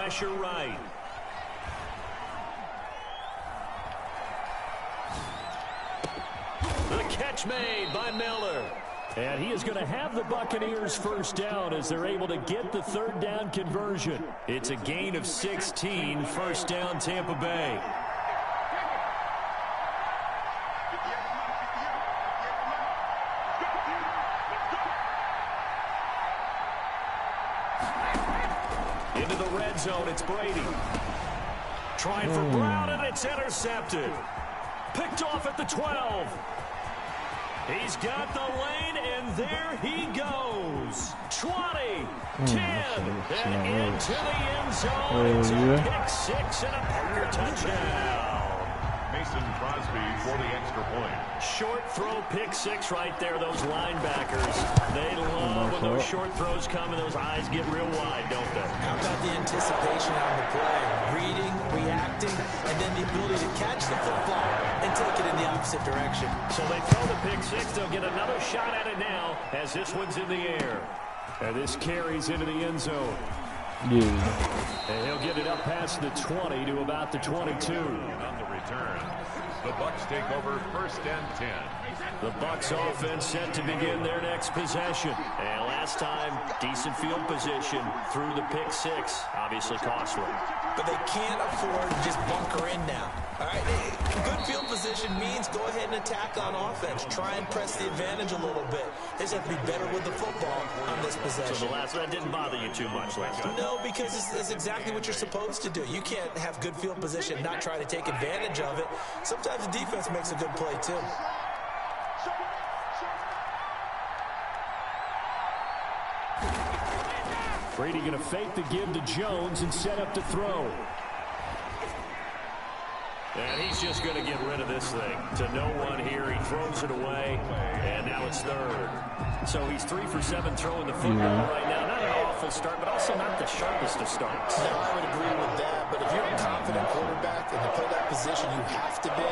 pressure right. The catch made by Miller. And he is going to have the Buccaneers first down as they're able to get the third down conversion. It's a gain of 16, first down Tampa Bay. Into the red zone, it's Brady. Trying for Brown, and it's intercepted. Picked off at the 12. He's got the lane, and there he goes. 20, 10, and into the end zone. It's a pick six and a Packer touchdown. Mason Crosby for the extra point. Short throw, pick six right there. Those linebackers, they love when those short throws come and those eyes get real wide, don't they? How about the anticipation on the play? Reading, reacting, and then the ability to catch the football and take it in the opposite direction. So they throw the pick six. They'll get another shot at it now as this one's in the air. And this carries into the end zone. Yeah. And he'll get it up past the 20 to about the 22. On the return, the Bucs take over first and 10. The Bucs offense set to begin their next possession. And last time, decent field position through the pick six. Obviously costly. But they can't afford to just bunker in now. All right, good field position means go ahead and attack on offense. Try and press the advantage a little bit. They just have to be better with the football on this possession. So the last that didn't bother you too much last time? No, because it's exactly what you're supposed to do. You can't have good field position and not try to take advantage of it. Sometimes the defense makes a good play, too. Brady going to fake the give to Jones and set up to throw. And he's just going to get rid of this thing. To no one here. He throws it away. And now it's third. So he's 3 for 7 throwing the football right now. Not an awful start, but also not the sharpest of starts. No, I would agree with that. But if you're a confident quarterback and to play that position you have to be,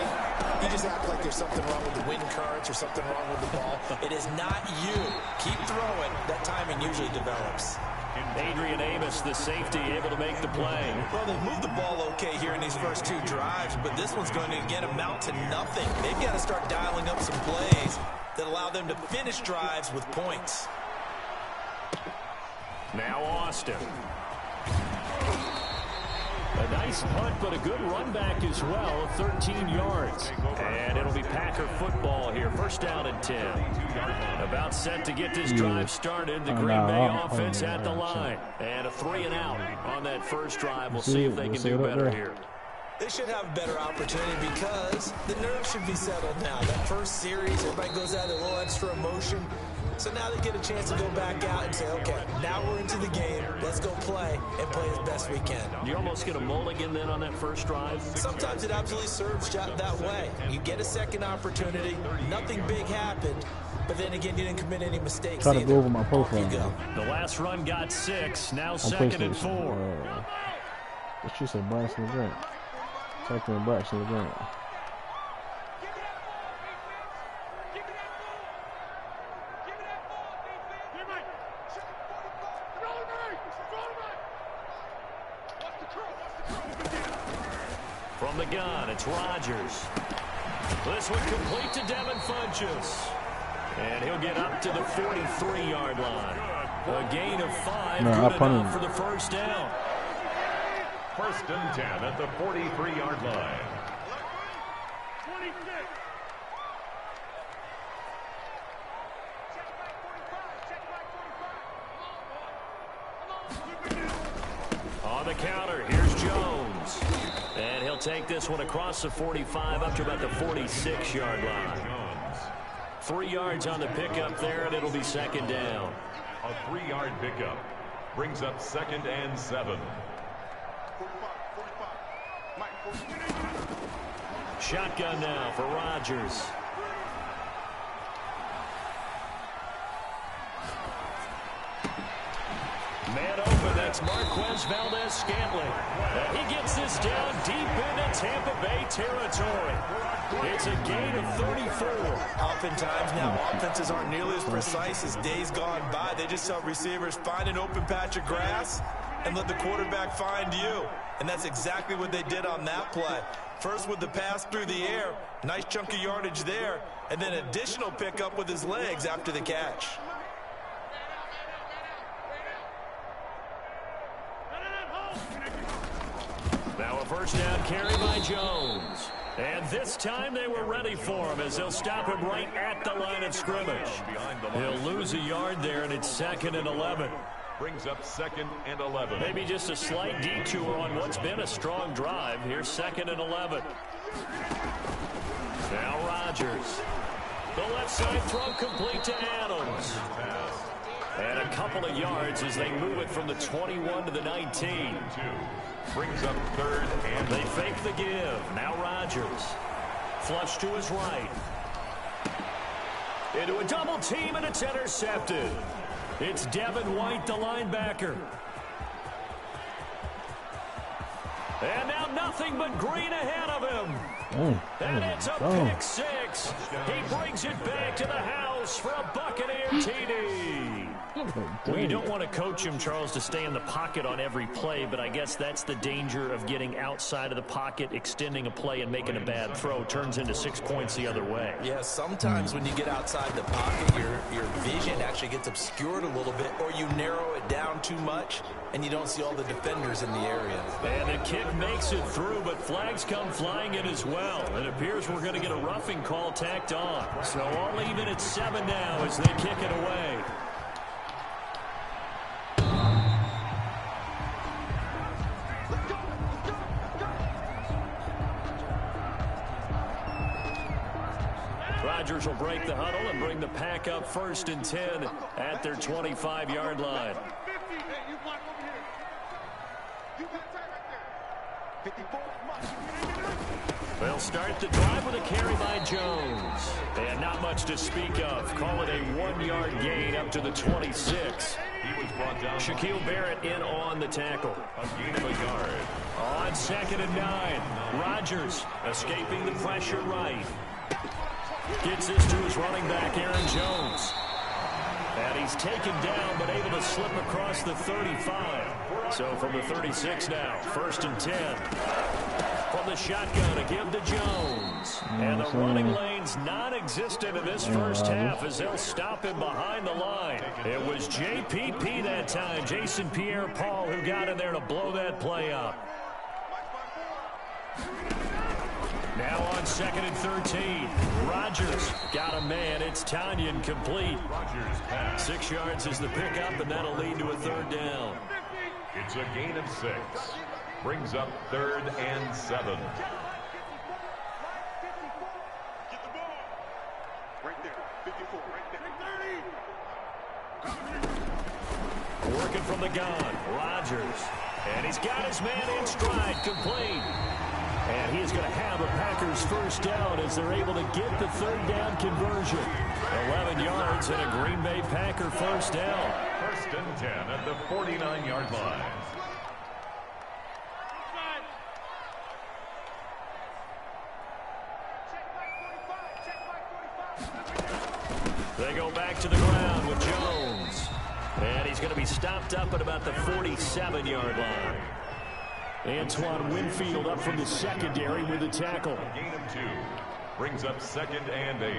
you just act like there's something wrong with the wind currents or something wrong with the ball. It is not you. Keep throwing. That timing usually develops. Adrian Amos, the safety, able to make the play. Well, they've moved the ball okay here in these first 2 drives, but this one's going to again amount to nothing. They've got to start dialing up some plays that allow them to finish drives with points. Now Austin. A nice punt, but a good run back as well, 13 yards. And it'll be Packer football here. First down and 10. About set to get this drive started. The Green Bay offense at the line. And a 3 and out on that first drive. We'll see if they can do better here. They should have a better opportunity because the nerves should be settled now. That first series, everybody goes out with a little extra emotion. So now they get a chance to go back out and say, okay, now we're into the game. Let's go play and play as best we can. You almost get a mulligan then on that first drive? Sometimes it absolutely serves that way. You get a second opportunity. Nothing big happened. But then again, you didn't commit any mistakes. Try to go over my profile. You go. The last run got 6. Now second and 4. What you said, Bryson LeGrand? Type in Bryson LeGrand. From the gun, it's Rodgers. This one complete to Devin Funchess. And he'll get up to the 43-yard line. A gain of 5, good enough for the first down. First and 10 at the 43-yard line. On the counter, here's Jones. And he'll take this one across the 45 up to about the 46-yard line. 3 yards on the pickup there, and it'll be second down. A 3-yard pickup brings up second and 7. Shotgun now for Rodgers. Man open, that's Marquez Valdez-Scantling. He gets this down deep into Tampa Bay territory. It's a gain of 34. Oftentimes now, offenses aren't nearly as precise as days gone by. They just help receivers find an open patch of grass and let the quarterback find you. And that's exactly what they did on that play. First with the pass through the air, nice chunk of yardage there, and then additional pickup with his legs after the catch. Now a first down carry by Jones. And this time they were ready for him as they'll stop him right at the line of scrimmage. He'll lose a yard there, and it's 2nd and 11. Brings up 2nd and 11. Maybe just a slight detour on what's been a strong drive. Here's 2nd and 11. Now Rodgers. The left side throw complete to Adams. And a couple of yards as they move it from the 21 to the 19. Brings up 3rd and they fake the give. Now Rodgers. Flush to his right. Into a double team, and it's intercepted. It's Devin White, the linebacker. And now nothing but green ahead of him. And it's a pick six. He brings it back to the house for a Buccaneer TD. Well, you don't want to coach him, Charles, to stay in the pocket on every play, but I guess that's the danger of getting outside of the pocket, extending a play, and making a bad throw. Turns into 6 points the other way. Yeah, sometimes when you get outside the pocket, your vision actually gets obscured a little bit, or you narrow it down too much, and you don't see all the defenders in the area. And the kick makes it through, but flags come flying in as well. It appears we're going to get a roughing call tacked on. So all even at 7 now as they kick it away. Rodgers will break the huddle and bring the pack up 1st and 10 at their 25-yard line. They'll start the drive with a carry by Jones. And not much to speak of. Call it a 1-yard gain up to the 26. he was brought down. Shaquille Barrett in on the tackle. A gain of a yard. On 2nd and 9. Rodgers escaping the pressure right. Gets this to his running back, Aaron Jones. And he's taken down, but able to slip across the 35. So from the 36 now, 1st and 10. From the shotgun, a give to Jones. And the running lane's non-existent in this first half as they'll stop him behind the line. It was JPP that time, Jason Pierre-Paul, who got in there to blow that play up. Now on 2nd and 13. Rodgers got a man. It's Tanyan complete. Rodgers pass. 6 yards is the pickup, and that'll lead to a 3rd down. It's a gain of 6. Brings up 3rd and 7. Get the ball. Right there. 54. Right there. Working from the gun. Rodgers. And he's got his man in stride. Complete. And he is going to have a Packers 1st down as they're able to get the 3rd down conversion. 11 yards and a Green Bay Packer 1st down. 1st and 10 at the 49-yard line. They go back to the ground with Jones. And he's going to be stopped up at about the 47-yard line. Antoine Winfield up from the secondary with the tackle. Gain of 2. Brings up 2nd and 8.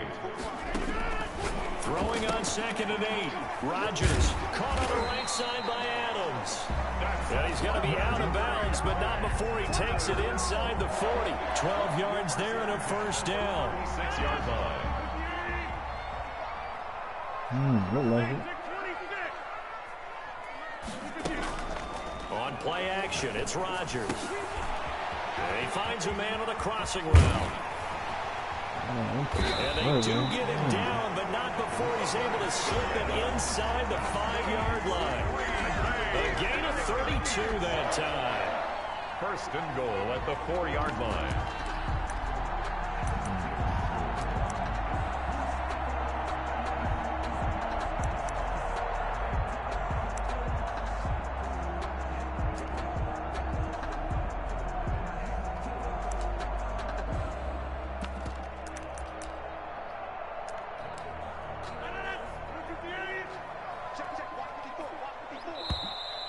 Throwing on 2nd and 8. Rodgers caught on the right side by Adams. And he's going to be out of bounds, but not before he takes it inside the 40. 12 yards there and a 1st down. 6-yard line. Look like it. On play action, it's Rodgers. And he finds a man on a crossing route. And they do get him down, but not before he's able to slip it inside the 5-yard line. A gain of 32 that time. 1st and goal at the 4-yard line.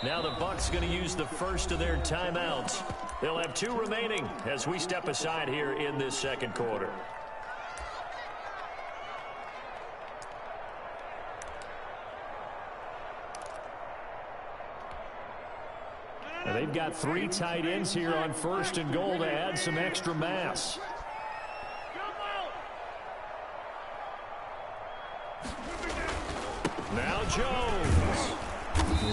Now the Bucs going to use the first of their timeouts. They'll have 2 remaining as we step aside here in this second quarter. And they've got 3 tight ends here on 1st and goal to add some extra mass. Now Jones.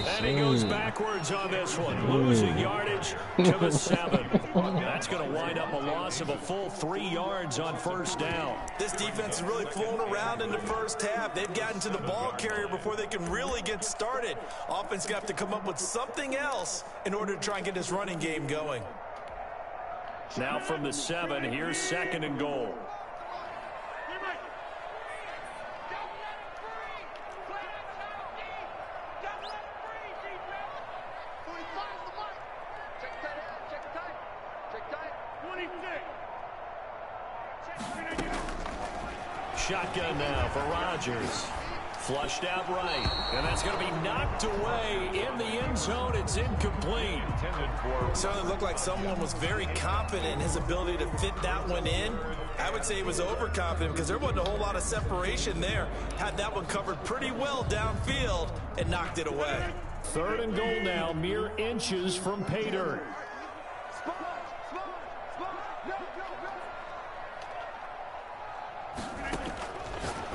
And he goes backwards on this one, losing yardage to the 7. That's going to wind up a loss of a full 3 yards on 1st down. This defense is really flown around in the first half. They've gotten to the ball carrier before they can really get started. Offense got to come up with something else in order to try and get this running game going. Now from the 7, here's 2nd and goal. Shotgun now for Rodgers. Flushed out right. And that's going to be knocked away in the end zone. It's incomplete. Certainly looked like someone was very confident in his ability to fit that one in. I would say he was overconfident because there wasn't a whole lot of separation there. Had that one covered pretty well downfield and knocked it away. 3rd and goal now, mere inches from pay dirt.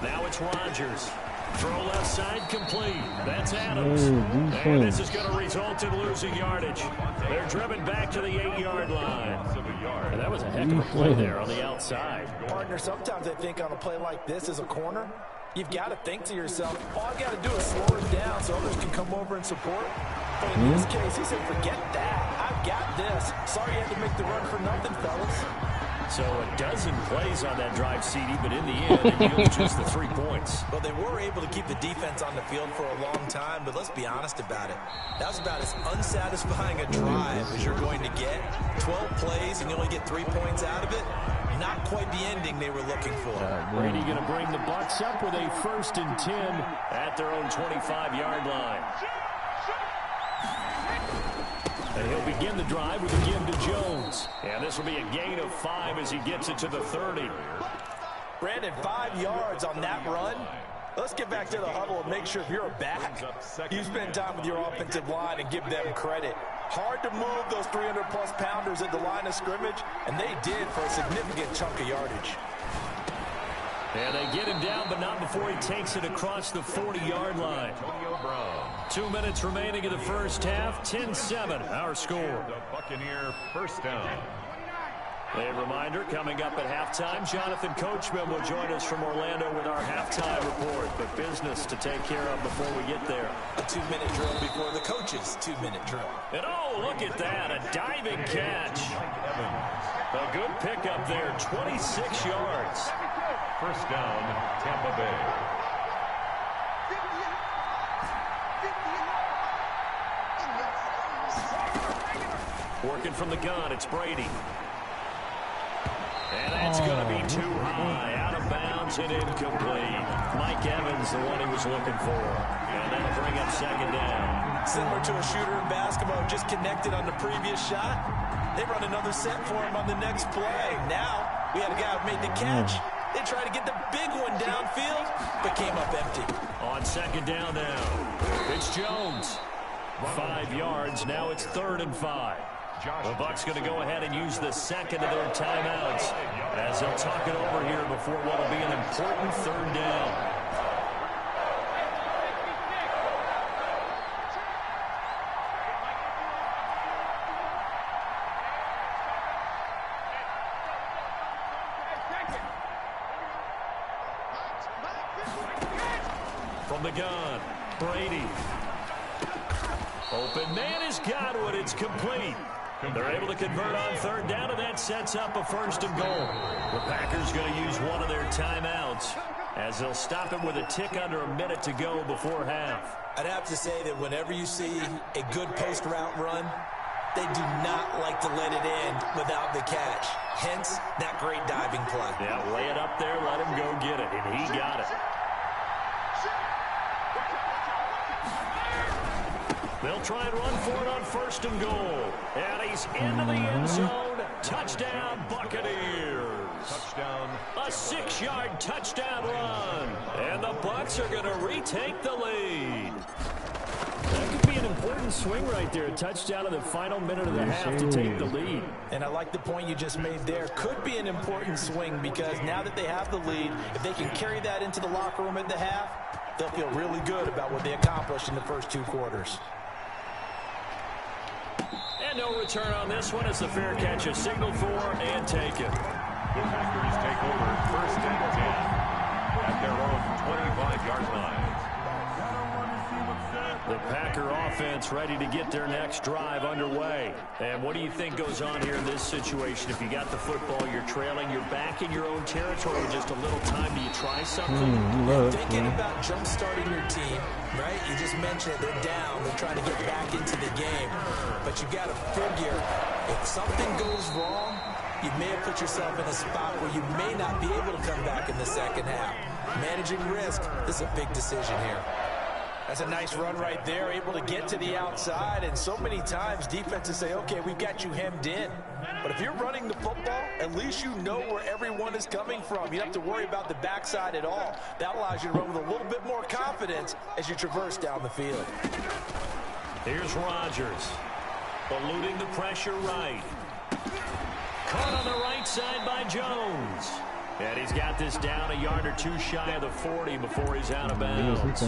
Now it's Rodgers. Throw left side complete. That's Adams. And this is going to result in losing yardage. They're driven back to the 8-yard line. And that was a heck of a play there on the outside. Partner, sometimes I think on a play like this as a corner, you've got to think to yourself, all I've got to do is slow it down so others can come over and support. But in this case, he said, forget that. I've got this. Sorry you had to make the run for nothing, fellas. So a dozen plays on that drive, CD, but in the end, it yields just the 3 points. Well, they were able to keep the defense on the field for a long time, but let's be honest about it. That was about as unsatisfying a drive as you're going to get. 12 plays and you only get 3 points out of it. Not quite the ending they were looking for. Brady going to bring the Bucs up with a 1st and 10 at their own 25-yard line. And he'll begin the drive with a give to Jones. And this will be a gain of 5 as he gets it to the 30. Brandon, 5 yards on that run. Let's get back to the huddle and make sure if you're a back, you spend time with your offensive line and give them credit. Hard to move those 300-plus pounders at the line of scrimmage, and they did for a significant chunk of yardage. And they get him down, but not before he takes it across the 40-yard line. 2 minutes remaining in the first half. 10-7, our score. The Buccaneer first down. A reminder, coming up at halftime, Jonathan Coachman will join us from Orlando with our halftime report. But business to take care of before we get there. A 2-minute drill before the coach's 2-minute drill. And oh, look at that, a diving catch. A good pickup there, 26 yards. First down, Tampa Bay. Working from the gun, it's Brady. And that's going to be too high, out of bounds and incomplete. Mike Evans, the one he was looking for. And that'll bring up 2nd down. Similar to a shooter in basketball, just connected on the previous shot. They run another set for him on the next play. Now, we had a guy who made the catch. They tried to get the big one downfield, but came up empty. On 2nd down now, it's Jones. 5 yards, now it's 3rd and 5. The Bucs going to go ahead and use the 2nd of their timeouts as they'll talk it over here before what will be an important 3rd down. From the gun, Brady. Open man is Godwin. It's complete. They're able to convert on 3rd down, and that sets up a 1st and goal. The Packers going to use one of their timeouts as they'll stop it with a tick under a minute to go before half. I'd have to say that whenever you see a good post route run, they do not like to let it end without the catch. Hence, that great diving play. Yeah, lay it up there, let him go get it, and he got it. They'll try and run for it on 1st and goal. And he's into the end zone. Touchdown, Buccaneers. Touchdown. A 6-yard touchdown run. And the Bucs are going to retake the lead. That could be an important swing right there. A touchdown in the final minute of the half to take the lead. And I like the point you just made there. Could be an important swing because now that they have the lead, if they can carry that into the locker room at the half, they'll feel really good about what they accomplished in the first 2 quarters. And no return on this one as the fair catch is signaled for and taken. The Packers take over 1st and 10 at their own 25-yard line. The Packer offense ready to get their next drive underway. And what do you think goes on here in this situation? If you got the football, you're trailing, you're back in your own territory with just a little time. Do you try something? Thinking about jump-starting your team, right? You just mentioned it. They're down. They're trying to get back into the game. But you got to figure, if something goes wrong, you may have put yourself in a spot where you may not be able to come back in the second half. Managing risk, this is a big decision here. That's a nice run right there, able to get to the outside, and so many times defenses say, okay, we've got you hemmed in. But if you're running the football, at least you know where everyone is coming from. You don't have to worry about the backside at all. That allows you to run with a little bit more confidence as you traverse down the field. Here's Rodgers, eluding the pressure right. Caught on the right side by Jones. And he's got this down a yard or 2 shy of the 40 before he's out of bounds.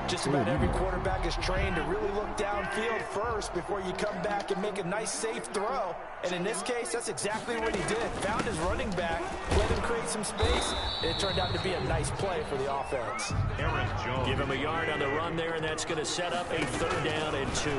Just about every quarterback is trained to really look downfield first before you come back and make a nice, safe throw. And in this case, that's exactly what he did. Found his running back, let him create some space, and it turned out to be a nice play for the offense. Aaron Jones. Give him a yard on the run there, and that's going to set up a 3rd down and 2.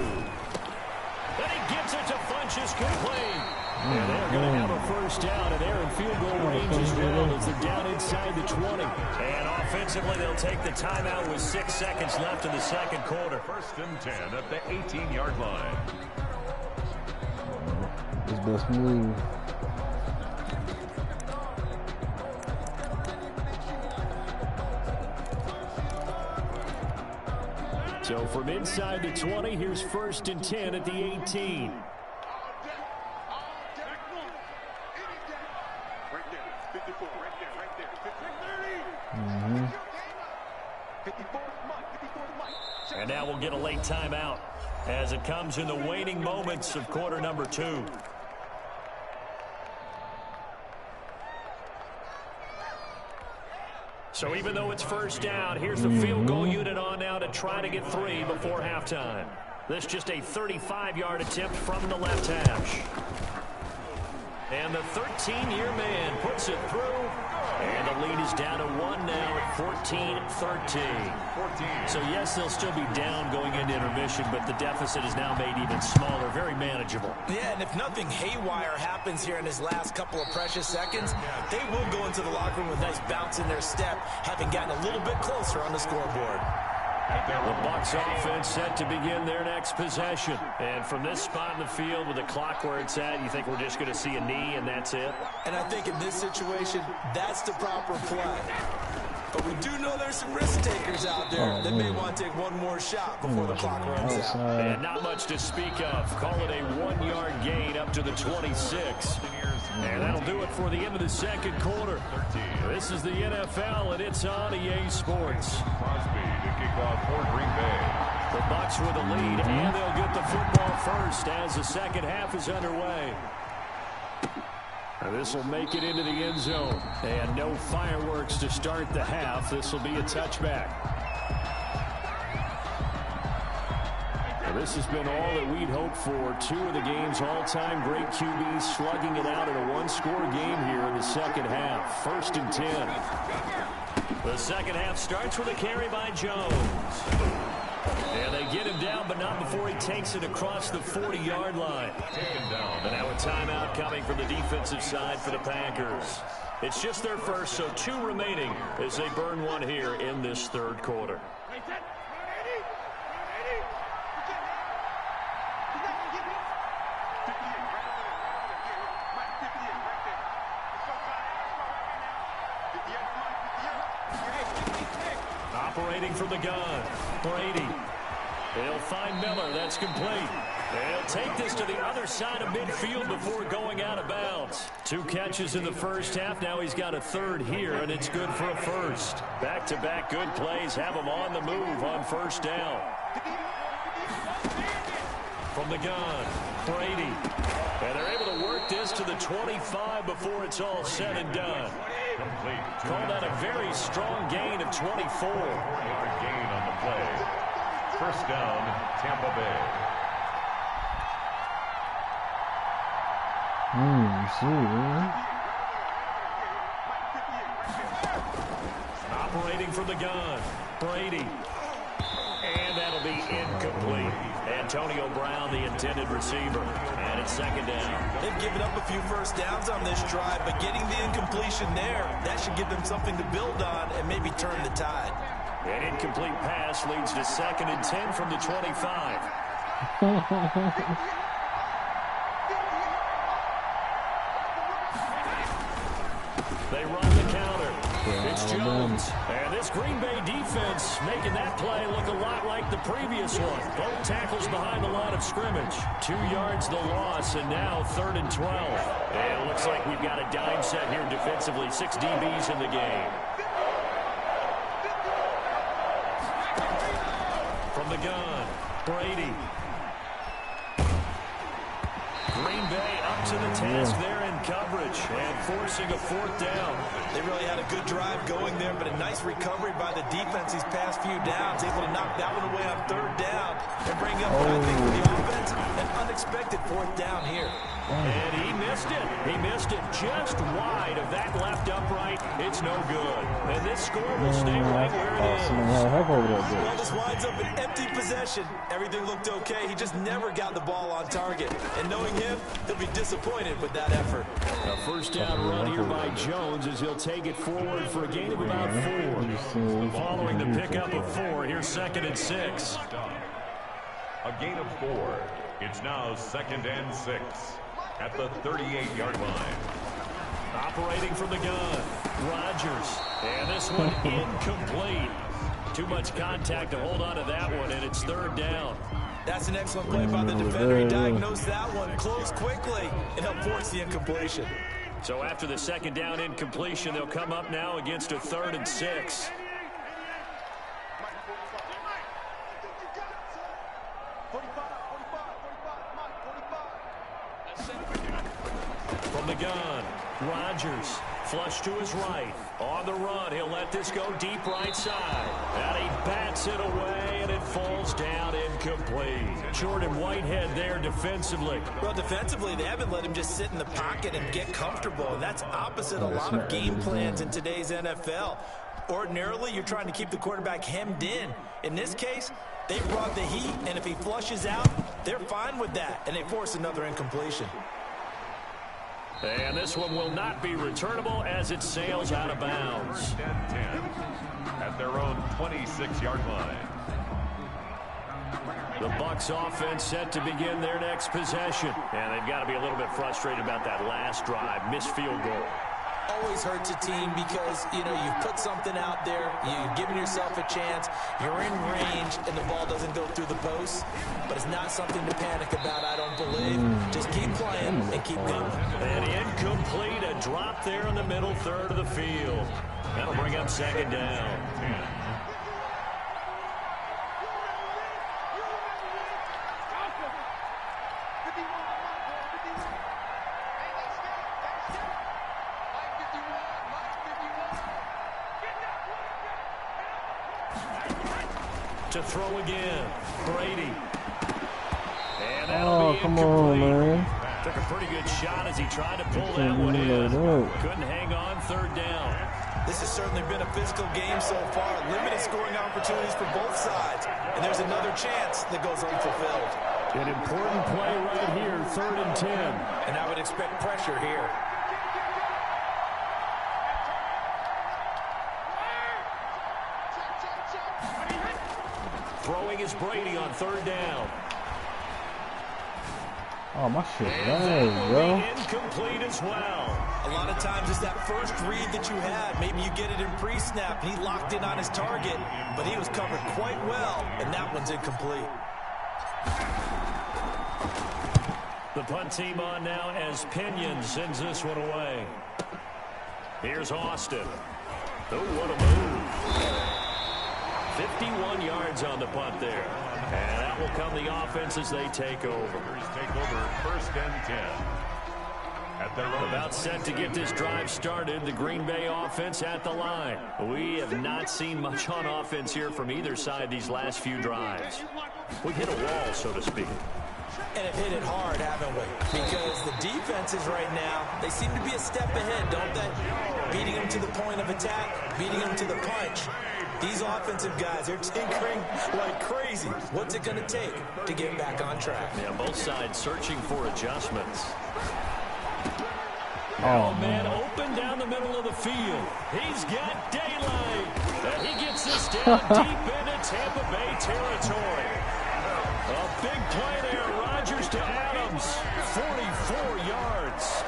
Then he gets it to Funchess complete. And they're going to have a 1st down, and they're in field goal range as well as they're down inside the 20. And offensively, they'll take the timeout with 6 seconds left in the 2nd quarter. 1st and 10 at the 18-yard line. His best move. So from inside the 20, here's 1st and 10 at the 18. And now we'll get a late timeout as it comes in the waning moments of quarter number 2. So even though it's 1st down, here's the field goal unit on now to try to get 3 before halftime. This just a 35-yard attempt from the left hash. And the 13-year man puts it through. And the lead is down to 1 now at 14-13. So, yes, they'll still be down going into intermission, but the deficit is now made even smaller, very manageable. Yeah, and if nothing haywire happens here in his last couple of precious seconds, they will go into the locker room with a nice bounce in their step, having gotten a little bit closer on the scoreboard. The Bucs offense set to begin their next possession. And from this spot in the field with the clock where it's at, you think we're just going to see a knee and that's it? And I think in this situation, that's the proper play. But we do know there's some risk takers out there that may want to take one more shot before the clock runs out. And not much to speak of. Call it a 1-yard gain up to the 26. And that'll do it for the end of the 2nd quarter. This is the NFL, and it's on EA Sports. Crosby to kick off for Green Bay. The Bucs with a lead, and they'll get the football first as the 2nd half is underway. This will make it into the end zone. And no fireworks to start the half. This will be a touchback. This has been all that we'd hoped for. 2 of the game's all-time great QBs slugging it out in a 1-score game here in the 2nd half. 1st and 10. The 2nd half starts with a carry by Jones. And they get him down, but not before he takes it across the 40-yard line. Taken down. And now a timeout coming from the defensive side for the Packers. It's just their first, so 2 remaining as they burn 1 here in this 3rd quarter. Operating from the gun, Brady. He'll find Miller. That's complete. He'll take this to the other side of midfield before going out of bounds. 2 catches in the first half. Now he's got a third here, and it's good for a first. Back-to-back good plays have him on the move on first down. From the gun, Brady. And they're able to work this to the 25 before it's all said and done. Call that a very strong gain of 24. 4-yard gain on the play. First down, Tampa Bay. See, man. Operating from the gun, Brady. And that'll be incomplete. Antonio Brown, the intended receiver. And it's second down. They've given up a few first downs on this drive, but getting the incompletion there, that should give them something to build on and maybe turn the tide. An incomplete pass leads to 2nd and 10 from the 25. They run the counter. It's Jones. And this Green Bay defense making that play look a lot like the previous one. Both tackles behind the line of scrimmage. 2 yards the loss, and now 3rd and 12. And it looks like we've got a dime set here defensively. 6 DBs in the game. From the gun, Brady. Green Bay up to the task there in coverage and forcing a 4th down. They really had a good drive going there, but a nice recovery by the defense these past few downs, able to knock that one away on 3rd down and bring up what I think for the offense, an unexpected 4th down here. And he missed it. He missed it just wide of that left upright. It's no good. And this score will stay right where it is. Well, this winds up an empty possession. Everything looked okay. He just never got the ball on target. And knowing him, he'll be disappointed with that effort. A first down run here by Jones as he'll take it forward for a gain of about 4. Following the pickup of 4, here's 2nd and 6. A gain of 4. It's now 2nd and 6 at the 38-yard line. Operating from the gun, Rodgers. And this one incomplete. Too much contact to hold on to that one, and it's 3rd down. That's an excellent play by the defender. He diagnosed that one, closed quickly, and helped force the incompletion. So after the 2nd down incompletion, they'll come up now against a 3rd and 6. From the gun, Rodgers, flush to his right. On the run, he'll let this go deep right side. And he bats it away, and it falls down incomplete. Jordan Whitehead there defensively. Well, defensively, they haven't let him just sit in the pocket and get comfortable. And that's opposite a lot of game plans in today's NFL. Ordinarily, you're trying to keep the quarterback hemmed in. In this case, they brought the heat, and if he flushes out, they're fine with that, and they force another incompletion. And this one will not be returnable as it sails out of bounds. 3rd and 10 at their own 26-yard line. The Bucs offense set to begin their next possession. And they've got to be a little bit frustrated about that last drive, missed field goal. Always hurts a team because, you know, you've put something out there, you've given yourself a chance, you're in range, and the ball doesn't go through the post. But it's not something to panic about, I don't believe. Just keep playing and keep going. And incomplete, a drop there in the middle third of the field. That'll bring up 2nd down. 10. To throw again, Brady. And that'll be come incomplete. on, man. Took a pretty good shot as he tried to pull that one in. Couldn't hang on 3rd down. This has certainly been a physical game so far. Limited scoring opportunities for both sides. And there's another chance that goes unfulfilled. An important play right here, 3rd and 10. And I would expect pressure here. Throwing is Brady on 3rd down. Oh, my shit. And bro. Incomplete as well. A lot of times it's that first read that you had. Maybe you get it in pre-snap. He locked in on his target, but he was covered quite well, and that one's incomplete. The punt team on now as Pinion sends this one away. Here's Austin. Oh, what a move. 51 yards on the punt there. And that will come the offense as they take over. Take over 1st and 10. About set to get this drive started, the Green Bay offense at the line. We have not seen much on offense here from either side these last few drives. We hit a wall, so to speak. And have hit it hard, haven't we? Because the defenses right now, they seem to be a step ahead, don't they? Beating them to the point of attack, beating them to the punch. These offensive guys, they're tinkering like crazy. What's it going to take to get back on track? Yeah, both sides searching for adjustments. Oh, man, open down the middle of the field. He's got daylight. And he gets this down deep into Tampa Bay territory. A big play there. Rodgers to Adams. 44 yards.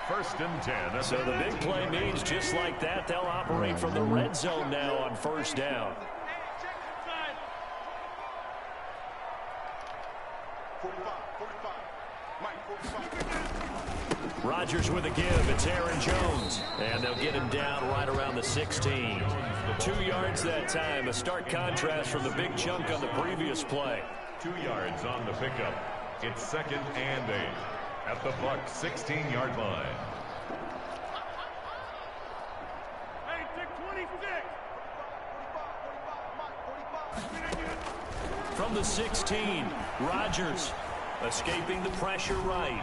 1st and 10. So the big play means just like that, they'll operate from the red zone now on 1st down. 45. Mike, 45. Rodgers with a give. It's Aaron Jones. And they'll get him down right around the 16. 2 yards that time. A stark contrast from the big chunk on the previous play. 2 yards on the pickup. It's 2nd and 8 at the Bucs 16-yard line. Hey, 26. From the 16, Rodgers escaping the pressure right.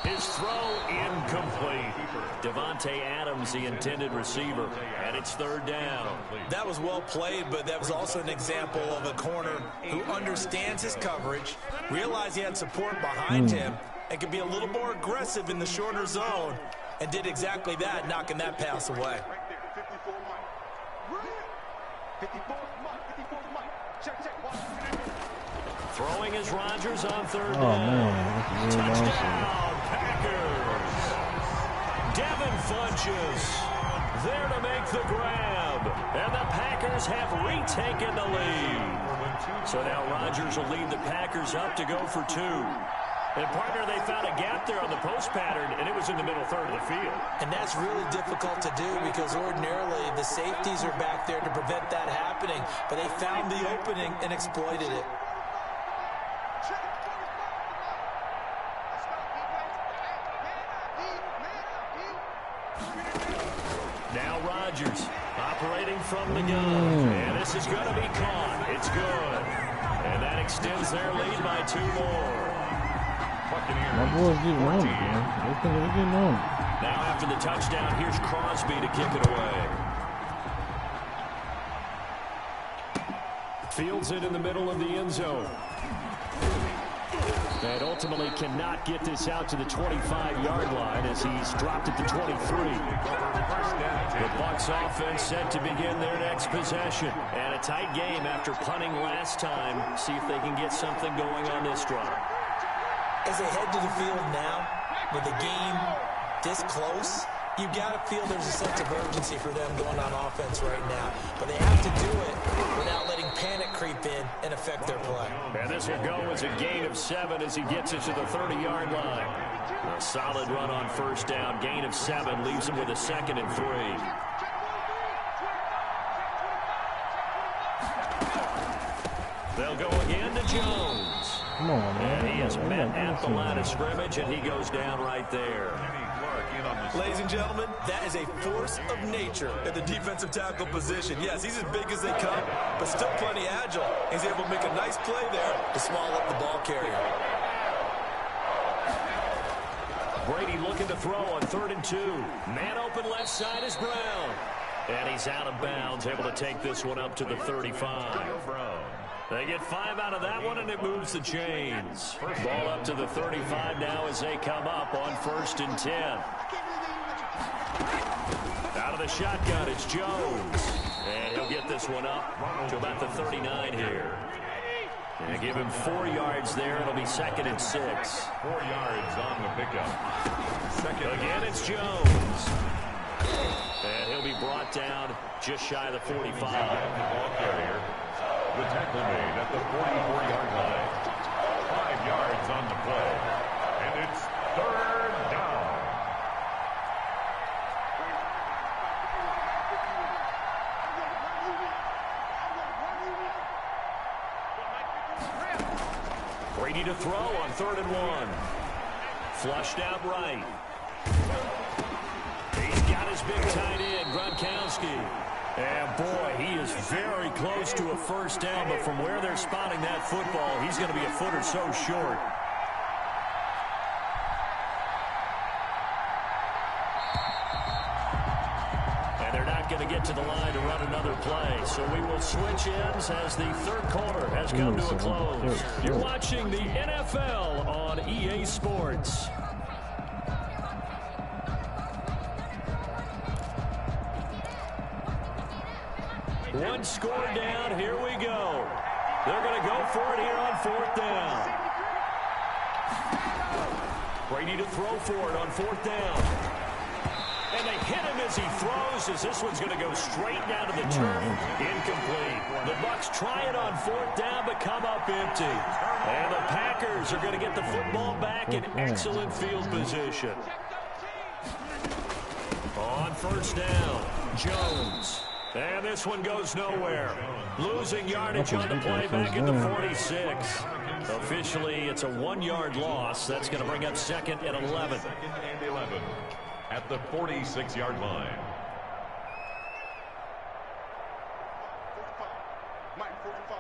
His throw incomplete. Devontae Adams, the intended receiver, and it's 3rd down. That was well played, but that was also an example of a corner who understands his coverage, realized he had support behind him, and could be a little more aggressive in the shorter zone, and did exactly that, knocking that pass away. Right there, 54 Mike. 54 Mike. Check. Throwing is Rodgers on 3rd down. Man. Touchdown, Packers. Devin Funches there to make the grab. And the Packers have retaken the lead. So now Rodgers will lead the Packers up to go for 2. And, partner, they found a gap there on the post pattern, and it was in the middle third of the field. And that's really difficult to do because ordinarily the safeties are back there to prevent that happening. But they found the opening and exploited it. Now Rodgers operating from the gun. And this is going to be caught. It's good. And that extends their lead by 2 more. My boys getting on, man. They're getting on. Now after the touchdown, here's Crosby to kick it away. Fields it in the middle of the end zone. And ultimately cannot get this out to the 25-yard line as he's dropped it to 23. The Bucs offense set to begin their next possession. And a tight game after punting last time. See if they can get something going on this drive. As they head to the field now, with the game this close, you've got to feel there's a sense of urgency for them going on offense right now. But they have to do it without letting panic creep in and affect their play. And this will go as a gain of 7 as he gets it to the 30-yard line. A solid run on 1st down. Gain of 7 leaves him with a 2nd and 3. They'll go again to Jones. Come on, man. And he is met at the line of scrimmage, and he goes down right there. Ladies and gentlemen, that is a force of nature at the defensive tackle position. Yes, he's as big as they come, but still plenty agile. He's able to make a nice play there to swallow up the ball carrier. Brady looking to throw on 3rd and 2. Man open left side is Brown. And he's out of bounds, able to take this one up to the 35. They get 5 out of that one, and it moves the chains. Ball up to the 35 now as they come up on 1st and 10. Out of the shotgun, it's Jones. And he'll get this one up to about the 39 here. And give him 4 yards there. It'll be 2nd and 6. 4 yards on the pickup. Again, it's Jones. And he'll be brought down just shy of the 45. The ball carrier. The tackle made at the 44-yard line. yards on the play. And it's third down. Brady to throw on 3rd and 1. Flushed out right. He's got his big tight end, Gronkowski. And boy, he is very close to a first down, but from where they're spotting that football, he's going to be a foot or so short. And they're not going to get to the line to run another play, so we will switch ends as the 3rd quarter has come to a close. You're watching the NFL on EA Sports. One score down. Here we go. They're going to go for it here on 4th down. Brady to throw for it on 4th down. And they hit him as he throws, as this one's going to go straight down to the turf. Incomplete. The Bucs try it on 4th down, but come up empty. And the Packers are going to get the football back in excellent field position. On 1st down, Jones. And this one goes nowhere. Losing yardage on the play back at the 46. Officially, it's a 1-yard loss. That's going to bring up 2nd and 11. 2nd and 11 at the 46-yard line. Mike, 45.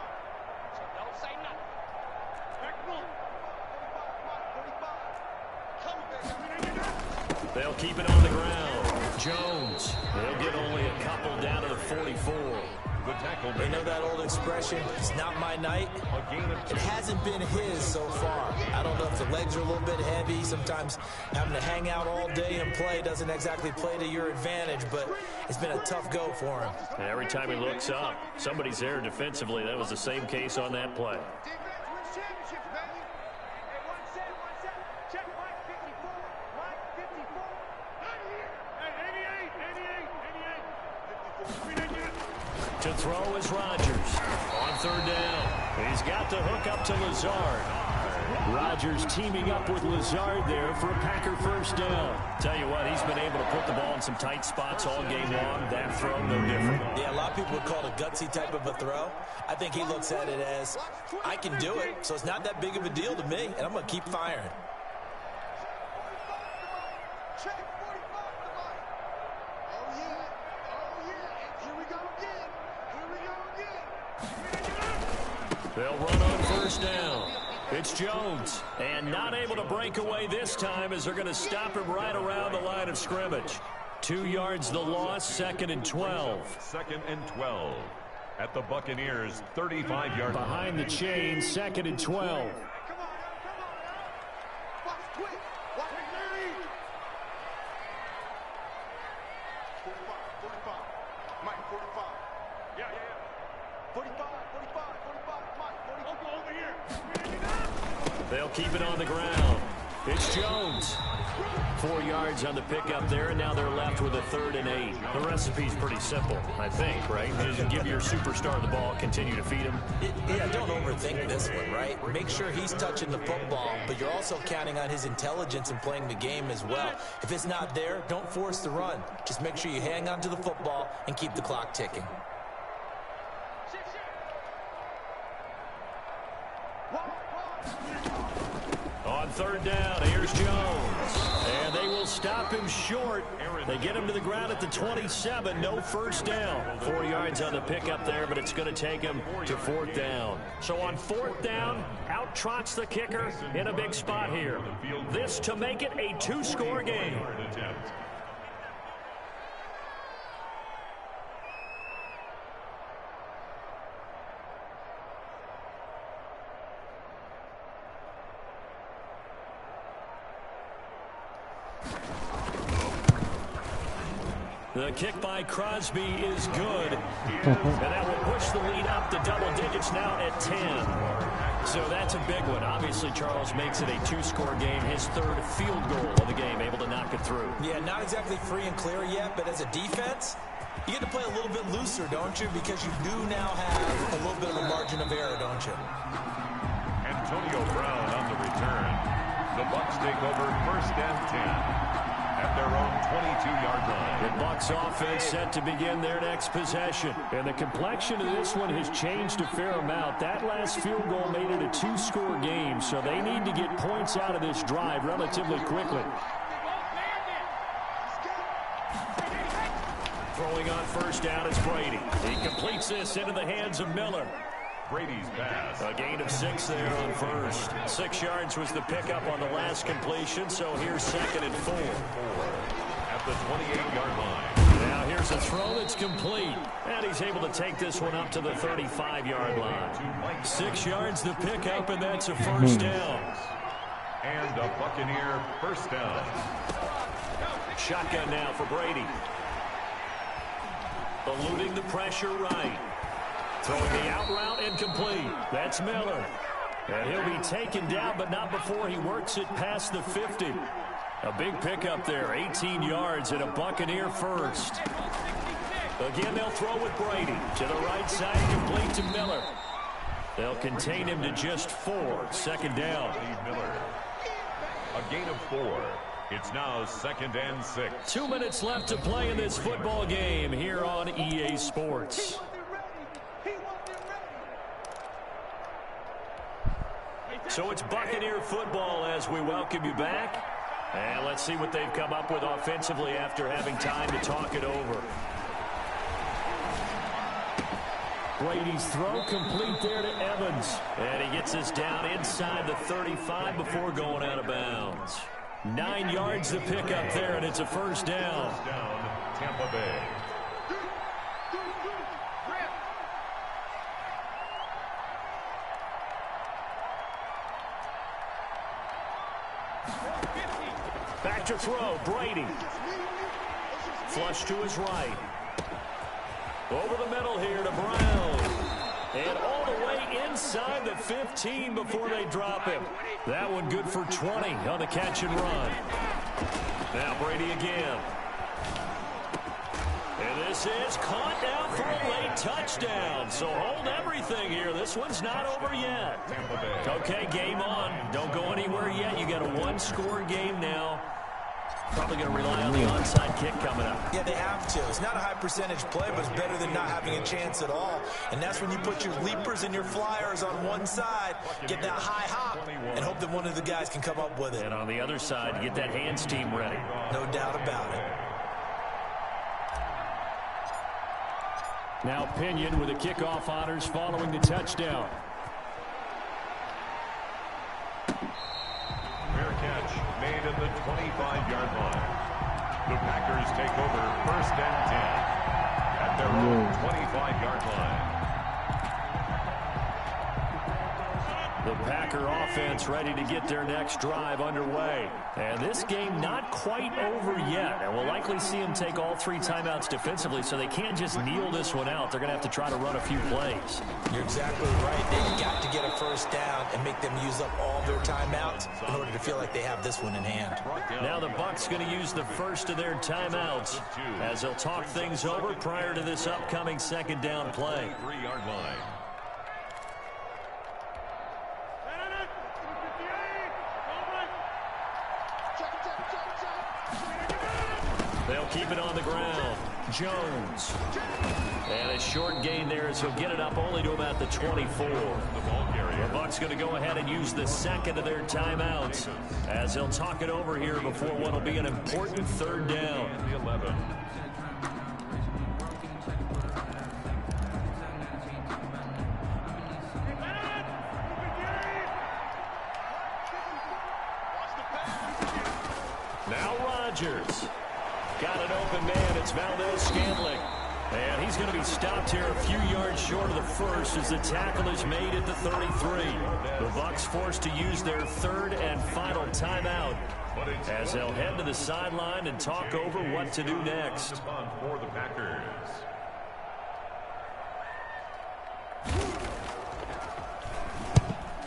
Don't say nothing. Back one. 45. They'll keep it on the ground. Jones. They'll get only a couple down to the 44. The tackle. They know that old expression, it's not my night. It hasn't been his so far. I don't know if the legs are a little bit heavy. Sometimes having to hang out all day and play doesn't exactly play to your advantage, but it's been a tough go for him. Every time he looks up, somebody's there defensively. That was the same case on that play. Defense wins championships, baby. Hey, one set. Check Mike 54. Mike 54. Not here. Hey, 88. 54. To throw is Rodgers. On 3rd down. He's got the hook up to Lazard. Rodgers teaming up with Lazard there for a Packer first down. Tell you what, he's been able to put the ball in some tight spots all game long. That throw, no different. Yeah, a lot of people would call it a gutsy type of a throw. I think he looks at it as, I can do it, so it's not that big of a deal to me, and I'm going to keep firing. Check 45 to Mike. Oh, yeah. Here we go again. They'll run on 1st down. It's Jones. And not able to break away this time as they're going to stop him right around the line of scrimmage. 2 yards the loss, 2nd and 12. 2nd and 12 at the Buccaneers' 35-yard line. Behind the chain, 2nd and 12. Come on. Watch quick. Watch me. 45. Mike, 45. Yeah. 45. Mike, 45. Over here. They'll keep it on the ground. It's Jones. 4 yards on the pickup there, and now they're left with a 3rd and 8. The recipe's pretty simple, I think, right? Just give your superstar the ball, continue to feed him. Yeah, don't overthink this one, right? Make sure he's touching the football, but you're also counting on his intelligence in playing the game as well. If it's not there, don't force the run. Just make sure you hang on to the football and keep the clock ticking. On 3rd down, here's Jones. And they will stop him short. They get him to the ground at the 27. No first down. 4 yards on the pickup there, but it's going to take him to 4th down. So on 4th down, out trots the kicker in a big spot here. This to make it a 2-score game. The kick by Crosby is good. And that will push the lead up to double digits now at 10. So that's a big one. Obviously, Charles makes it a 2-score game. His 3rd field goal of the game, able to knock it through. Yeah, not exactly free and clear yet, but as a defense, you get to play a little bit looser, don't you? Because you do now have a little bit of a margin of error, don't you? Antonio Brown on the return. The Bucs take over 1st and 10 at their own 22-yard line. The Bucs offense set to begin their next possession. And the complexion of this one has changed a fair amount. That last field goal made it a 2-score game, so they need to get points out of this drive relatively quickly. Throwing on 1st down is Brady. He completes this into the hands of Miller. Brady's pass. A gain of 6 there on 1st. 6 yards was the pickup on the last completion, so here's 2nd and 4. At the 28-yard line. Now here's a throw that's complete. And he's able to take this one up to the 35-yard line. 6 yards the pickup, and that's a 1st down. And a Buccaneer 1st down. Shotgun now for Brady. Eluding the pressure right. Throwing the out route incomplete. That's Miller. And he'll be taken down, but not before he works it past the 50. A big pickup there, 18 yards and a Buccaneer 1st. Again, they'll throw with Brady. To the right side, complete to Miller. They'll contain him to just 4. 2nd down. Miller. A gain of 4. It's now 2nd and 6. 2 minutes left to play in this football game here on EA Sports. So it's Buccaneer football as we welcome you back. And let's see what they've come up with offensively after having time to talk it over. Brady's throw complete there to Evans. And he gets us down inside the 35 before going out of bounds. 9 yards to pick up there, and it's a 1st down. First down, Tampa Bay. Back to throw, Brady. Flush to his right. Over the middle here to Brown. And all the way inside the 15 before they drop him. That one good for 20 on the catch and run. Now Brady again. And this is caught down for a late touchdown. So hold everything here. This one's not over yet. Okay, game on. Don't go anywhere yet. You got a 1-score game now. Probably going to rely on the onside kick coming up. Yeah, they have to. It's not a high percentage play, but it's better than not having a chance at all. And that's when you put your leapers and your flyers on one side, get that high hop, and hope that one of the guys can come up with it. And on the other side, get that hands team ready. No doubt about it. Now Pinion with the kickoff honors following the touchdown. Fair catch made at the 25-yard line. The Packers take over 1st and 10 at their own 25-yard line. The Packer offense ready to get their next drive underway. And this game not quite over yet. And we'll likely see them take all 3 timeouts defensively, so they can't just kneel this one out. They're going to have to try to run a few plays. You're exactly right. They've got to get a 1st down and make them use up all their timeouts in order to feel like they have this one in hand. Now the Bucs going to use the first of their timeouts as they'll talk things over prior to this upcoming 2nd down play. 3-yard line. They'll keep it on the ground. Jones. And a short gain there as he'll get it up only to about the 24. The Bucs going to go ahead and use the 2nd of their timeouts as they'll talk it over here before what will be an important 3rd down. The 11. Now Rodgers. Got an open man. It's Valdez-Scantling. And he's going to be stopped here a few yards short of the 1st as the tackle is made at the 33. The Bucs forced to use their 3rd and final timeout as they'll head to the sideline and talk over what to do next. For the Packers.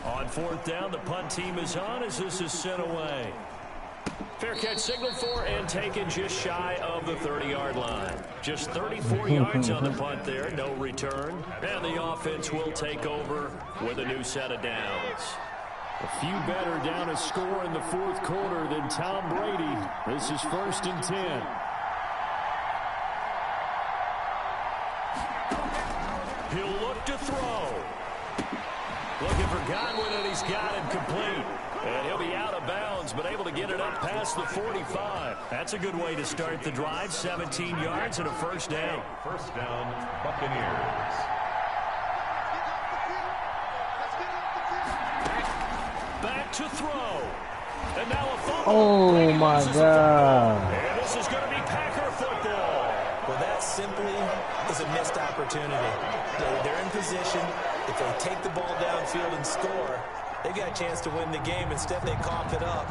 On 4th down, the punt team is on as this is sent away. Fair catch signaled for and taken just shy of the 30-yard line. Just 34 yards on the punt there, no return. And the offense will take over with a new set of downs. A few better down a score in the fourth quarter than Tom Brady. This is 1st and 10. He'll look to throw. Looking for Godwin, and he's got it complete. And he'll be out of bounds, but able to get it up past the 45. That's a good way to start the drive. 17 yards and a first down. First down, Buccaneers. Back to throw. And now a fumble. Oh my God. And this is going to be Packer football. Well, that simply is a missed opportunity. They're in position. If they take the ball downfield and score, they've got a chance to win the game. Instead, they cough it up.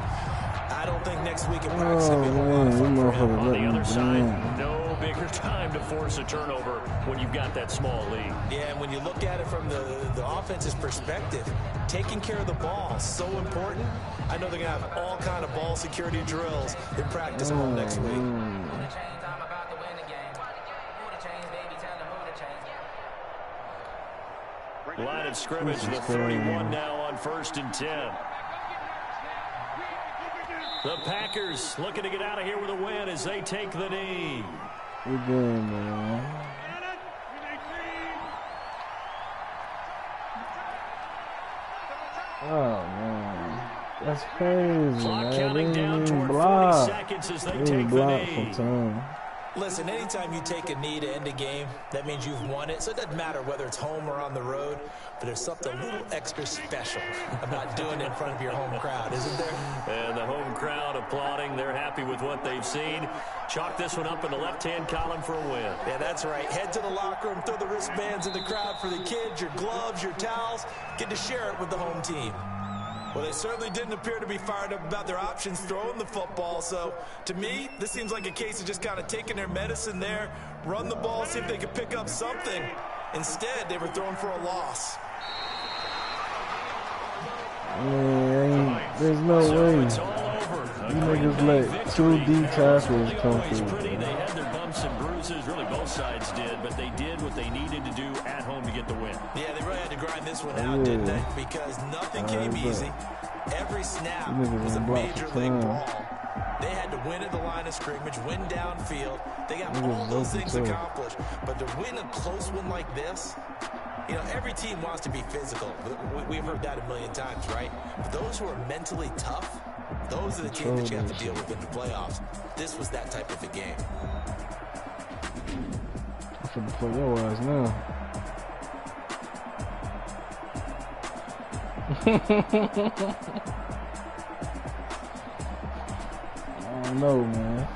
I don't think next week in practice will be a whole lot of fun for him. On the other side, no bigger time to force a turnover when you've got that small lead. Yeah, and when you look at it from the offense's perspective, taking care of the ball is so important. I know they're going to have all kind of ball security drills in practice all next week. Line of scrimmage, the 31 now on 1st and 10. The Packers looking to get out of here with a win as they take the knee. We're good, man. Oh, man. That's crazy, Clock man. counting They down ain't toward 40 block. seconds as they They take ain't the block knee. for time. Listen, anytime you take a knee to end a game, that means you've won it. So it doesn't matter whether it's home or on the road, but there's something a little extra special about doing it in front of your home crowd, isn't there? And the home crowd applauding. They're happy with what they've seen. Chalk this one up in the left-hand column for a win. Yeah, that's right. Head to the locker room, throw the wristbands in the crowd for the kids, your gloves, your towels. Get to share it with the home team. Well, they certainly didn't appear to be fired up about their options throwing the football. So, to me, this seems like a case of just kind of taking their medicine there, run the ball, see if they could pick up something. Instead, they were throwing for a loss. Man, there's no way. It's all over. You niggas let 2 D tackles come through. They had their bumps and bruises. Really, both sides did, but they did what they needed to do at home to get the win. Yeah, they really had to grind this one out, didn't they? Because nothing came easy. Every snap was a major league brawl. They had to win at the line of scrimmage, win downfield. They got all those things accomplished. But to win a close one like this, you know, every team wants to be physical. We've heard that a million times, right? But those who are mentally tough, those are the teams that you have to deal with in the playoffs. This was that type of a game. I'm finna play your ass now. I don't know, man.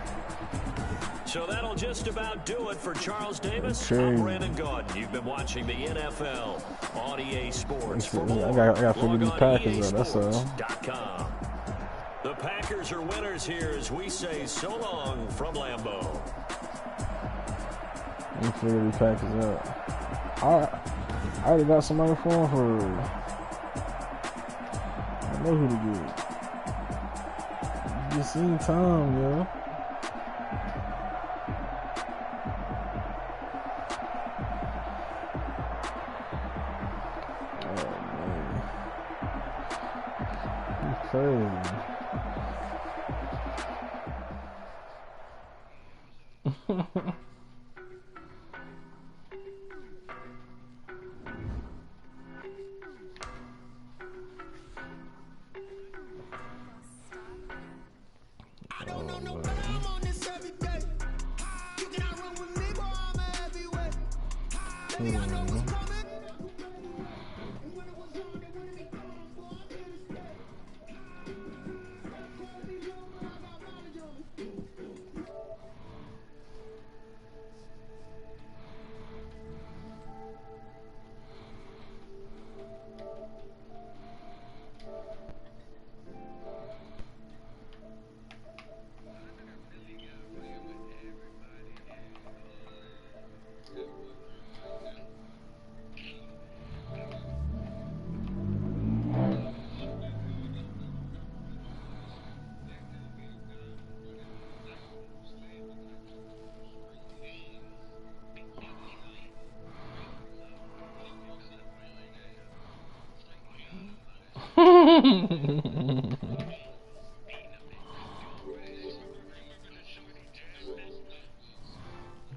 So that'll just about do it for Charles Davis. Okay. I'm Brandon Gaudin. You've been watching the NFL on EA Sports. For I more, gotta figure these log on Packers out, that's all. EASports.com. The Packers are winners here as we say so long from Lambeau. Let me figure these Packers out. I already got somebody for him for. I know who to get. Just seen Tom, yo. Crazy.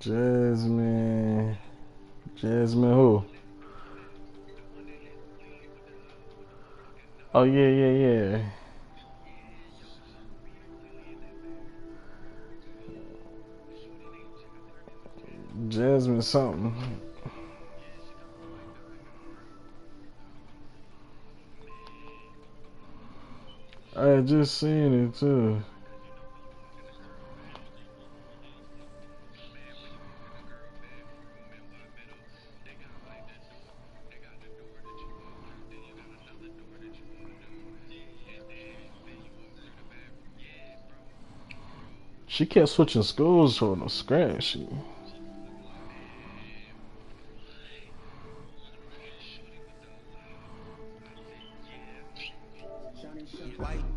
Jasmine. Jasmine who? Oh yeah. Jasmine something. I had just seen it too. She kept switching schools from the scratch.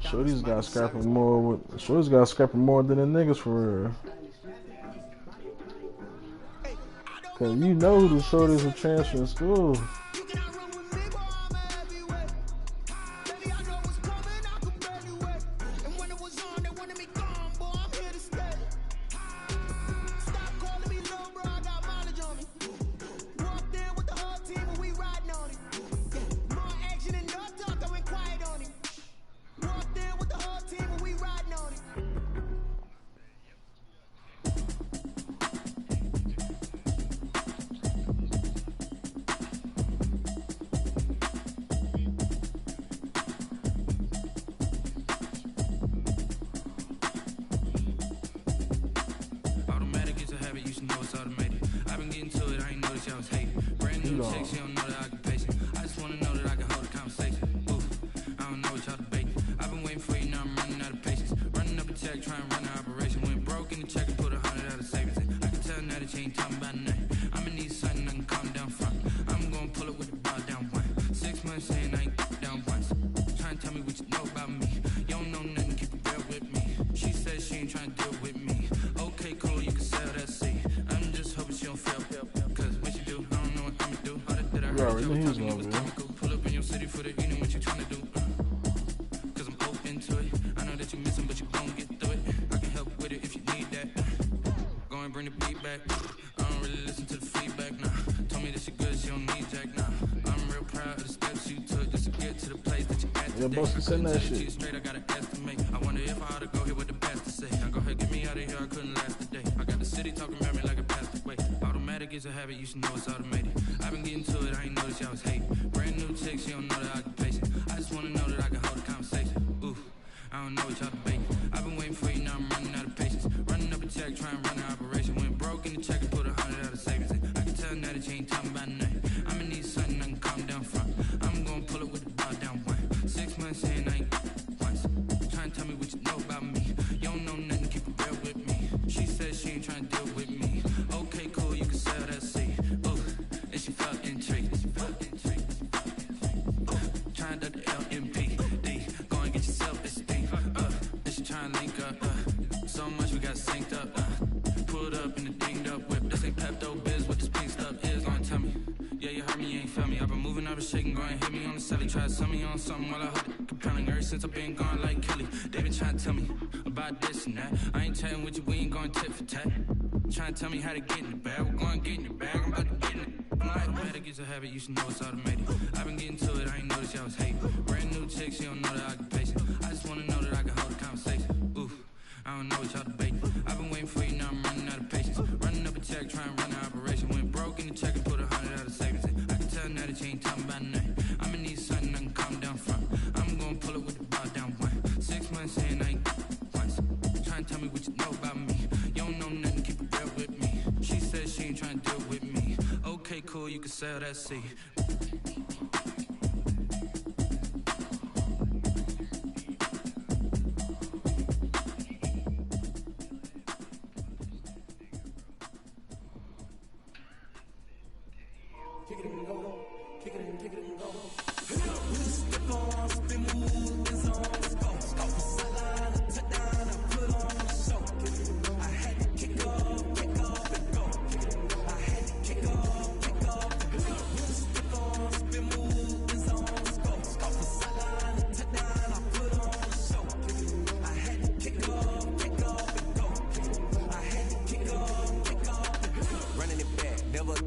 Shorty's got scrapping more. Shorty's got scrapping more than the niggas for real. Cause you know who the shorties are transferring schools. Send that shit. I wonder if I ought to go here with the best to say. I go ahead, get me out of here, I couldn't last a day. I got the city talking about me like a passed away. Automatic is a habit, you should know it's automated. I've been getting to it, I ain't noticed y'all was hating. Brand new chick, she don't know the occupation. I just wanna know that I can hold a conversation. Ooh, I don't know what y'all debating. I've been waiting for you, now I'm running out of patience. Running up a check, trying to run an operation. Went broke in the check and put 100 out of savings in. I can tell now that you ain't talking about nothing. I'ma need something I can calm down from. I'm gonna pull it with the bar down one. 6 months saying I ain't once. Trying to tell me what you know about me. You don't know nothing, keep it real with me. She said she ain't trying to deal with me. Okay, cool, you can sell that seed. Ooh, and she felt intrigued. Trying to the LMPD. Go and get your self-esteem. And she trying to link up. So much we got synced up. Pulled up in the dinged up whip. This ain't Pepto-Biz, what this pink stuff is. Gonna tell me. Yeah, you heard me, you ain't felt me. I've been moving, I've been shaking, go and hit me on the celly. Try to sell me on something while I hold it compelling. Ever since I've been gone like Kelly. They been trying to tell me about this and that. I ain't chatting with you, we ain't going tit for tat. Trying to tell me how to get in the bag. We're going to get in the bag, I'm about to get in it. I'm like, automatic is a habit, you should know it's automated. I've been getting to it, I ain't noticed y'all was hating. Brand new chick, she don't know the occupation. I just wanna know that I can hold a conversation. Ooh, I don't know what y'all debating. I've been waiting for you, now I'm running out of patience. Running up a check, trying to run an operation. Went broke in the check and put 100 out of savings in. I can tell now that you ain't talking about nothing. I'ma need something I can calm down from. I'm gonna pull it with the bar down one. 6 months saying I ain't once. Trying to tell me what you know about me. You don't know nothing, keep it real with me. She said she ain't trying to deal with me. Okay, cool, you can sell that seed.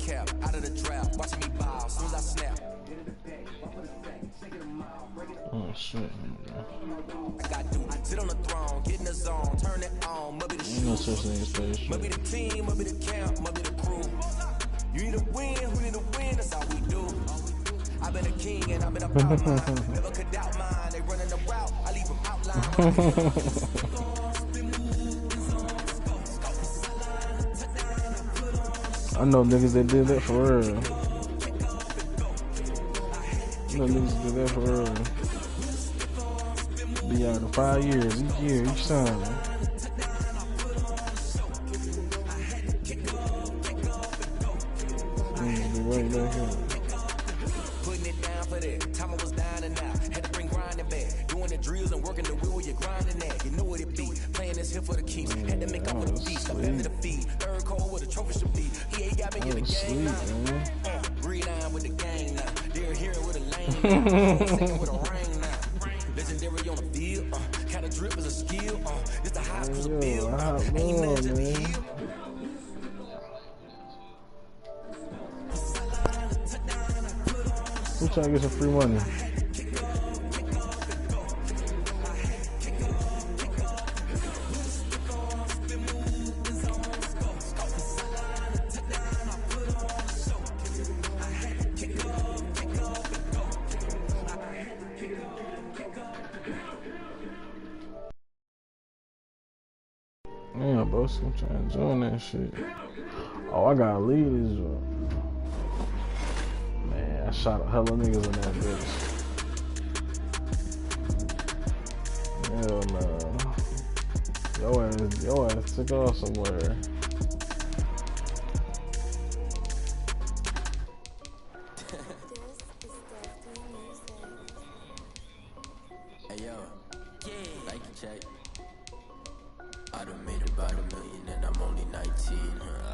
cap, out of the draft, watching me bow, as soon as I snap. Oh shit. I got to sit on the throne, get in the zone, turn it on, maybe the shoes, maybe the team, maybe the camp, maybe the crew. You need to win, who need to win, that's all we do. I've been a king and I've been a power line. Never could doubt mine, they running the route, I leave them outline. I know niggas that did that for real. I know niggas that did that for real. Be out in 5 years, each year, each time. Be right back here. Putting it down for that, time I was down and out. Had to bring grinding back, doing the drills and working the wheel, you're grinding that. You know what it be, playing this here for the keeps. Had to make up for the feast, I'm into the feed. Third cold where the trophy should be. He ain't got me in the game now. Breathe down with the gang now. They're here with a lane now. Second with a ring now. Legendary on the field, kind of drip is a skill, it's the high school bill, ain't man to be healed. Who's trying to get some free money? Yeah, bro, I'm trying to join that shit. Oh, I gotta leave this one. Man, I shot a hella niggas in that bitch. Hell no. Your ass took off somewhere. Hey yo, like a check. I done made about $1 million and I'm only 19.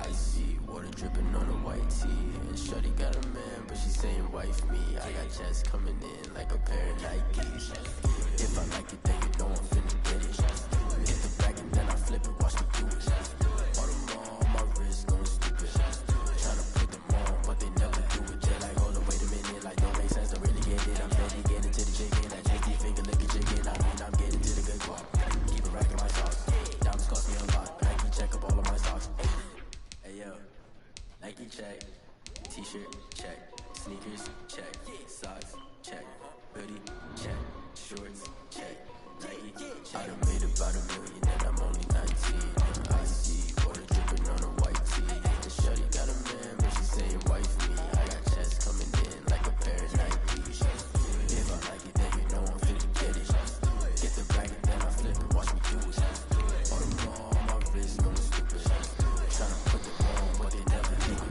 I see water dripping on a white tee. And shorty got a man, but she saying wife me. I got checks coming in like a pair of Nikes. If I like it, then you know I'm finna get it. Hit the back and then I flip it, watch me do it. All them on my wrist going stupid. Tryna put them on, but they never do it. They're like, hold on, wait a minute, like don't make sense to really get it. I'm ready to get into the chicken. I take the finger, lick a chicken. I mean, I'm getting to the good part. Keep it racking my sauce. Diamonds cost me a lot. Nike check up all of my socks. Hey yo, Nike check. T-shirt check. Sneakers check. Socks check. Hoodie check. Shorts check. Nike. I done made about $1 million and I'm only 19. I see water dripping on a white tee. And shorty got a man, but she saying wife me. I got checks coming in like a pair of Nikes. If I like it, then you know I'm finna get it. Get the bag and then I flip it, watch me do it.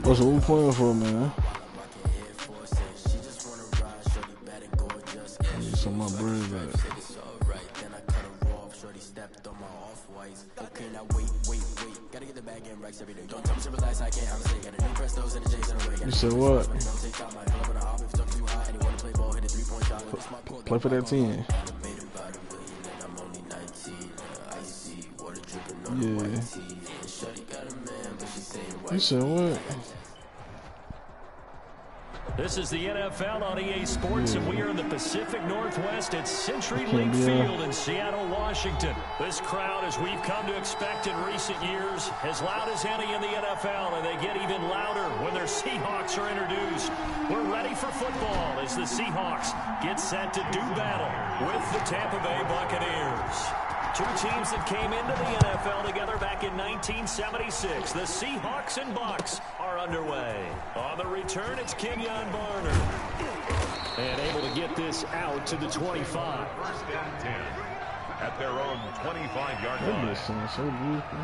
What's what we playing for, man? Need some of my bread back. You said what? Play for that team. Yeah. You said what? This is the NFL on EA Sports, and we are in the Pacific Northwest at Century Link Field in Seattle, Washington. This crowd, as we've come to expect in recent years, as loud as any in the NFL, and they get even louder when their Seahawks are introduced. We're ready for football as the Seahawks get set to do battle with the Tampa Bay Buccaneers. Two teams that came into the NFL together back in 1976. The Seahawks and Bucs are underway. On the return, it's Kenyon Barner. And able to get this out to the 25. First and 10 at their own 25-yard line. That sounds so beautiful.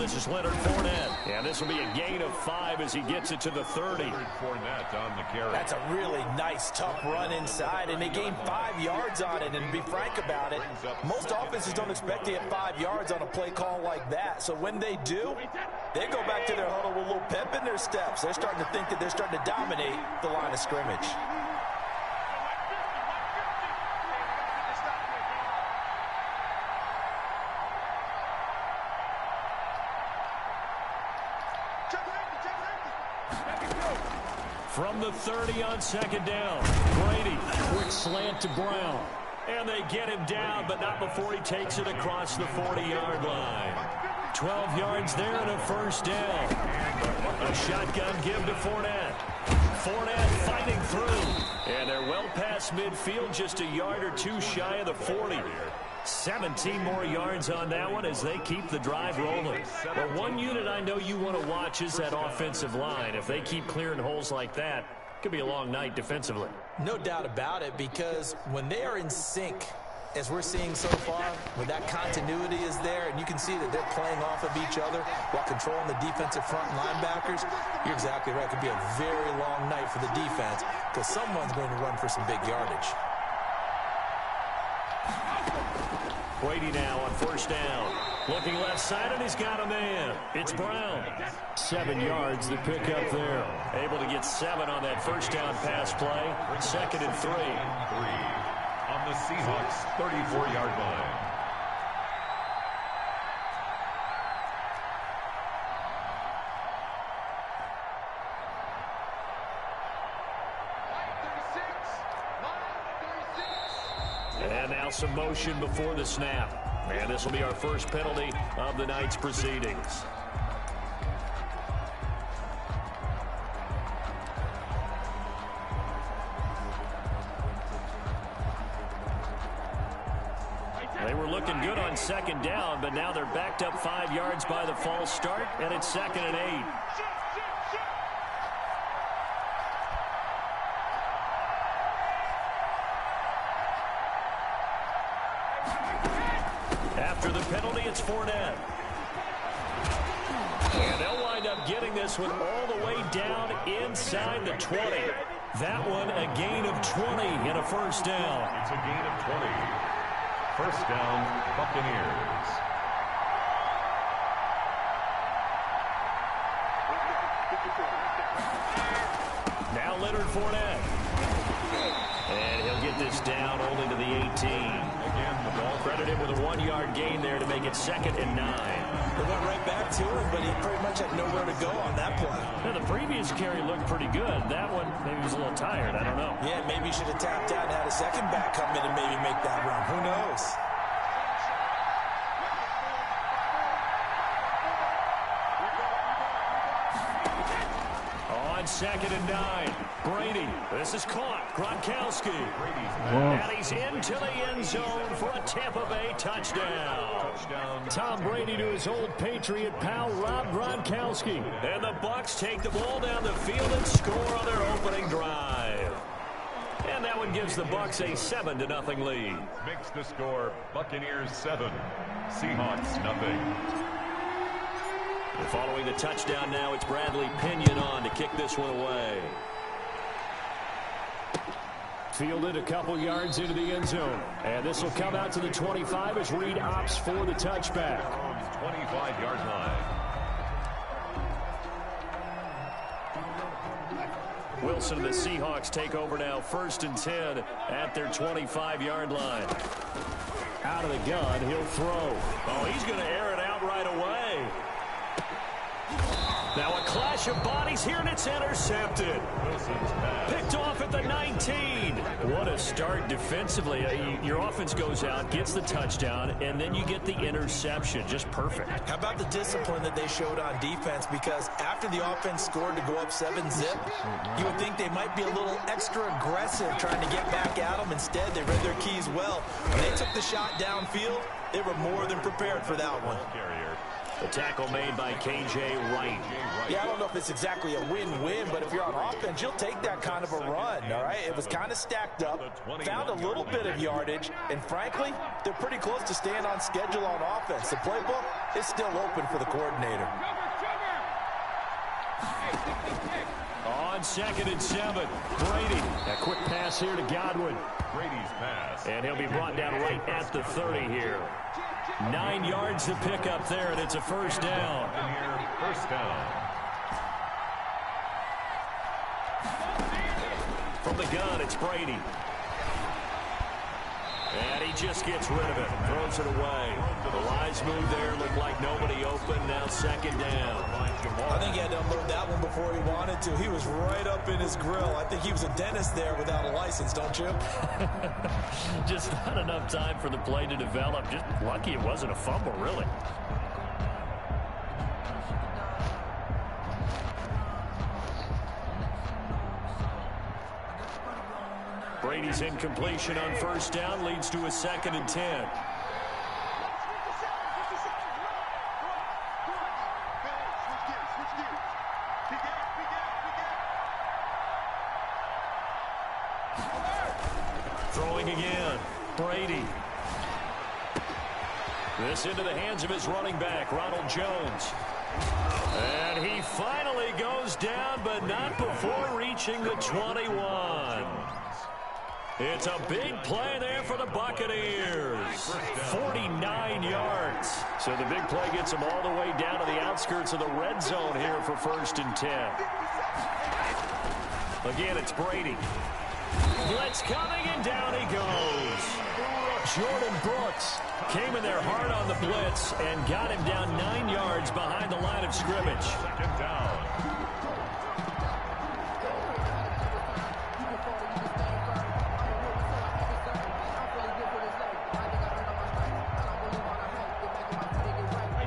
this is Leonard Fournette. And this will be a gain of 5 as he gets it to the 30. Fournette on the carry. That's a really nice, tough run inside, and they gained 5 yards on it. And to be frank about it, most offenses don't expect to get 5 yards on a play call like that. So when they do, they go back to their huddle with a little pep in their steps. They're starting to think that they're starting to dominate the line of scrimmage. From the 30 on second down, Brady, quick slant to Brown. And they get him down, but not before he takes it across the 40-yard line. 12 yards there and a first down. A shotgun give to Fournette. Fournette fighting through. And they're well past midfield, just a yard or two shy of the 40. 17 more yards on that one as they keep the drive rolling. Well, one unit I know you want to watch is that offensive line. If they keep clearing holes like that, it could be a long night defensively. No doubt about it, because when they are in sync, as we're seeing so far, when that continuity is there, and you can see that they're playing off of each other while controlling the defensive front and linebackers, you're exactly right. It could be a very long night for the defense because someone's going to run for some big yardage. Brady now on first down. Looking left side, and he's got a man. It's Brown. 7 yards, the pickup there. Able to get 7 on that first down pass play. 2nd and 3. On the Seahawks' 34-yard line. And now some motion before the snap. And this will be our first penalty of the night's proceedings. They were looking good on second down, but now they're backed up 5 yards by the false start, and it's 2nd and 8. After the penalty, it's Fournette. And they'll wind up getting this one all the way down inside the 20. That one a gain of 20 and a first down. It's a gain of 20. First down, Buccaneers. Now Leonard Fournette. And he'll get this down only to the 18. Again, the ball credited with a 1-yard gain there to make it 2nd and 9. They went right back to him, but he pretty much had nowhere to go on that play. Now, the previous carry looked pretty good. That one, maybe he was a little tired. I don't know. Yeah, maybe he should have tapped out and had a second back come in and maybe make that run. Who knows? On 2nd and 9, Brady. This is caught. Gronkowski. And he's into the end zone for a Tampa Bay touchdown. Tom Brady to his old Patriot pal, Rob Gronkowski. And the Bucs take the ball down the field and score on their opening drive. And that one gives the Bucs a 7-0 lead. Makes the score Buccaneers 7, Seahawks nothing. Following the touchdown now, it's Bradley Pinion on to kick this one away. Fielded a couple yards into the end zone. And this will come out to the 25 as Reed opts for the touchback. 25-yard line. Wilson and the Seahawks take over now, 1st and 10 at their 25-yard line. Out of the gun, he'll throw. Oh, he's going to air it out right away. Now a clash of bodies here, and it's intercepted. Picked off at the 19. What a start defensively. Your offense goes out, gets the touchdown, and then you get the interception. Just perfect. How about the discipline that they showed on defense? Because after the offense scored to go up 7-zip, you would think they might be a little extra aggressive trying to get back at them. Instead, they read their keys well. When they took the shot downfield, they were more than prepared for that one. The tackle made by K.J. Wright. Yeah, I don't know if it's exactly a win-win, but if you're on offense, you'll take that kind of a run, all right? It was kind of stacked up, found a little bit of yardage, and frankly, they're pretty close to staying on schedule on offense. The playbook, is still open for the coordinator. On 2nd and 7, Brady. A quick pass here to Godwin. Brady's pass. And he'll be brought down right at the 30 here. 9 yards to pick up there, and it's a first down. And here, first down. From the gun, it's Brady. And he just gets rid of it. Throws it away. The lines move there. Looked like nobody open. Now 2nd down. I think he had to unload that one before he wanted to. He was right up in his grill. I think he was a dentist there without a license, don't you? Just not enough time for the play to develop. Just lucky it wasn't a fumble, really. Brady's incompletion on first down leads to a 2nd and 10. Throwing again, Brady. This into the hands of his running back, Ronald Jones. And he finally goes down, but not before reaching the 21. It's a big play there for the Buccaneers. 49 yards. So the big play gets them all the way down to the outskirts of the red zone here for 1st and 10. Again, it's Brady. Blitz coming, and down he goes. Jordan Brooks came in there hard on the blitz and got him down 9 yards behind the line of scrimmage. 2nd down.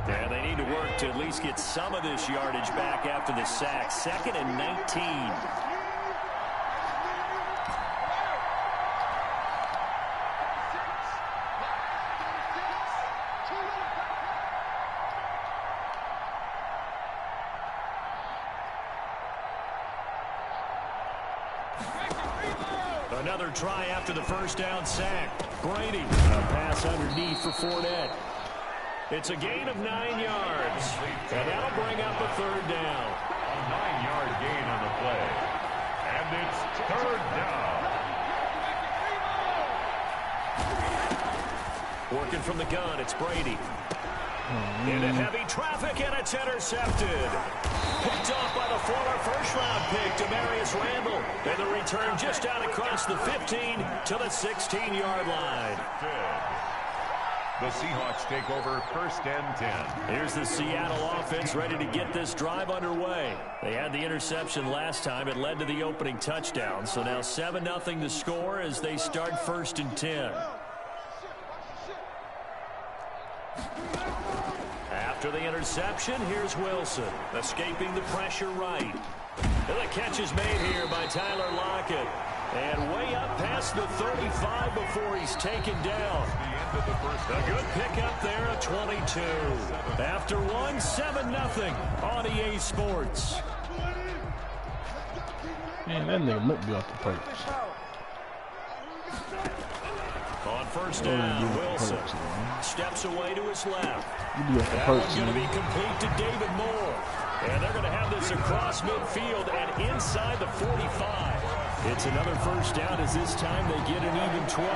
And they need to work to at least get some of this yardage back after the sack. 2nd and 19. Another try after the first down sack. Brady, a pass underneath for Fournette. It's a gain of 9 yards, and that'll bring up a 3rd down. A 9-yard gain on the play. And it's 3rd down. Working from the gun, it's Brady. Into heavy traffic, and it's intercepted. Picked off by the former first-round pick, Demarius Randall. And the return just out across the 15 to the 16-yard line. The Seahawks take over 1st and 10. Here's the Seattle offense ready to get this drive underway. They had the interception last time. It led to the opening touchdown. So now 7-0 to score as they start 1st and 10. After the interception, here's Wilson, escaping the pressure right. And the catch is made here by Tyler Lockett. And way up past the 35 before he's taken down. A good pickup there at 22. After one, 7-0 on EA Sports. Man, that nigga might be off the perch. On first down, Wilson steps away to his left. That one's going to be complete to David Moore. And they're going to have this across midfield and inside the 45. It's another first down as this time they get an even 20.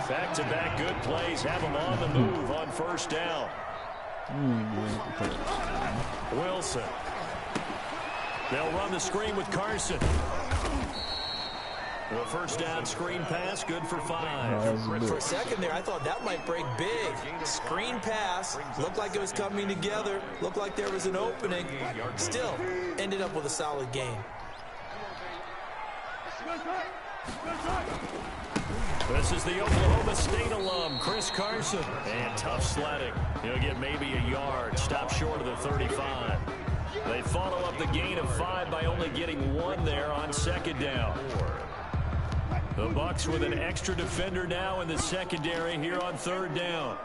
Back-to-back good plays have them on the move on first down. Wilson. They'll run the screen with Carson. The first down screen pass, good for 5. For a second there, I thought that might break big. Screen pass, looked like it was coming together, looked like there was an opening. Still, ended up with a solid gain. This is the Oklahoma State alum, Chris Carson. And tough sledding. He'll get maybe a yard, stop short of the 35. They follow up the gain of 5 by only getting 1 there on second down. The Bucs with an extra defender now in the secondary here on third down.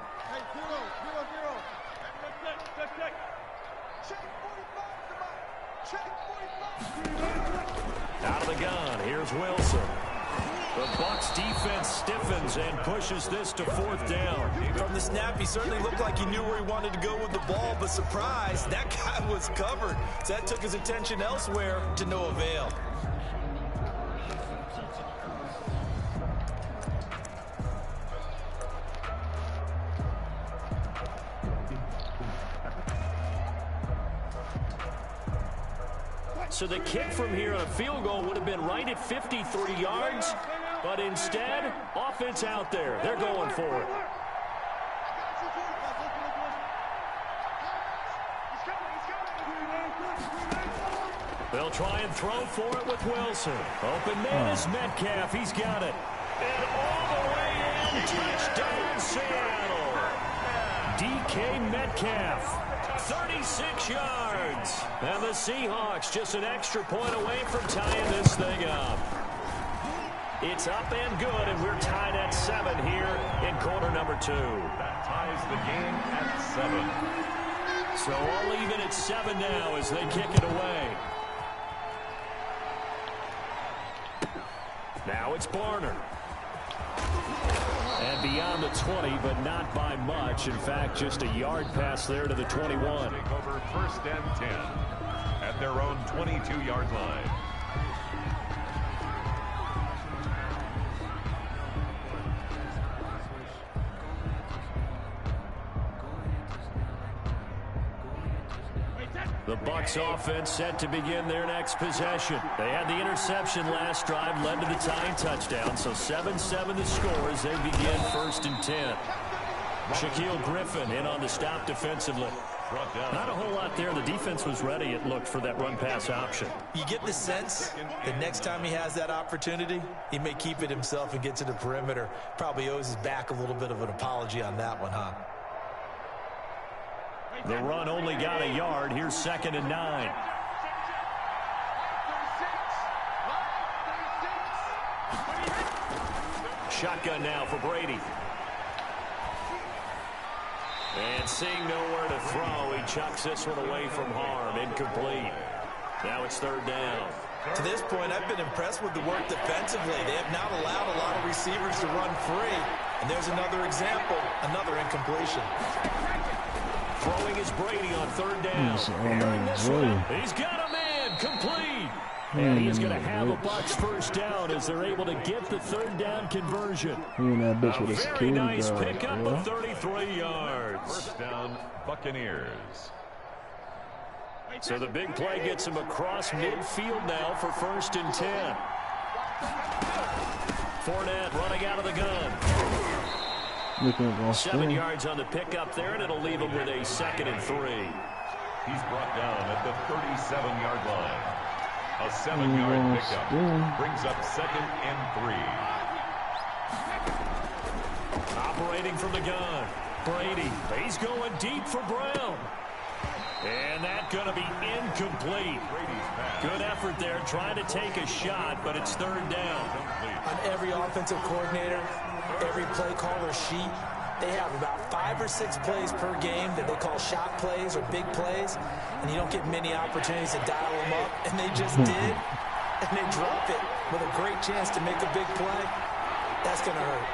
Out of the gun, here's Wilson. The Bucs defense stiffens and pushes this to 4th down. From the snap, he certainly looked like he knew where he wanted to go with the ball, but surprise, that guy was covered. So that took his attention elsewhere to no avail. So the kick from here on a field goal would have been right at 53 yards, but instead, offense out there. They're going for it. They'll try and throw for it with Wilson. Open man is Metcalf. He's got it. And all the way in, touchdown Seattle. DK Metcalf. 36 yards. And the Seahawks just an extra point away from tying this thing up. It's up and good, and we're tied at 7 here in quarter number 2. That ties the game at 7. So all even at 7 now as they kick it away. Now it's Barner. And beyond the 20, but not by much. In fact, just a yard pass there to the 21. Take over 1st and 10 at their own 22-yard line. The Bucs offense set to begin their next possession. They had the interception last drive, led to the tying touchdown. So 7-7 the score as they begin 1st and 10. Shaquille Griffin in on the stop defensively. Not a whole lot there. The defense was ready, it looked, for that run-pass option. You get the sense that next time he has that opportunity, he may keep it himself and get to the perimeter. Probably owes his back a little bit of an apology on that one, huh? The run only got a yard. Here's 2nd and 9. Shotgun now for Brady. And seeing nowhere to throw, he chucks this one away from harm. Incomplete. Now it's 3rd down. To this point, I've been impressed with the work defensively. They have not allowed a lot of receivers to run free. And there's another example, another incompletion. Throwing is Brady on 3rd down. He's got a man, complete. And he's going to have a Bucs 1st down as they're able to get the 3rd down conversion. That bitch with a very nice pickup of 33 yards. 1st down, Buccaneers. So the big play gets him across midfield now for 1st and 10. Fournette running out of the gun. 7 yards on the pickup there, and it'll leave him with a 2nd and 3. He's brought down at the 37-yard line. A 7-yard pickup brings up 2nd and 3. Operating from the gun. Brady, he's going deep for Brown. And that's going to be incomplete. Good effort there, trying to take a shot, but it's 3rd down. On every offensive coordinator, every play caller sheet, they have about 5 or 6 plays per game that they call shot plays or big plays, and you don't get many opportunities to dial them up, and they just did, and they drop it with a great chance to make a big play. That's going to hurt.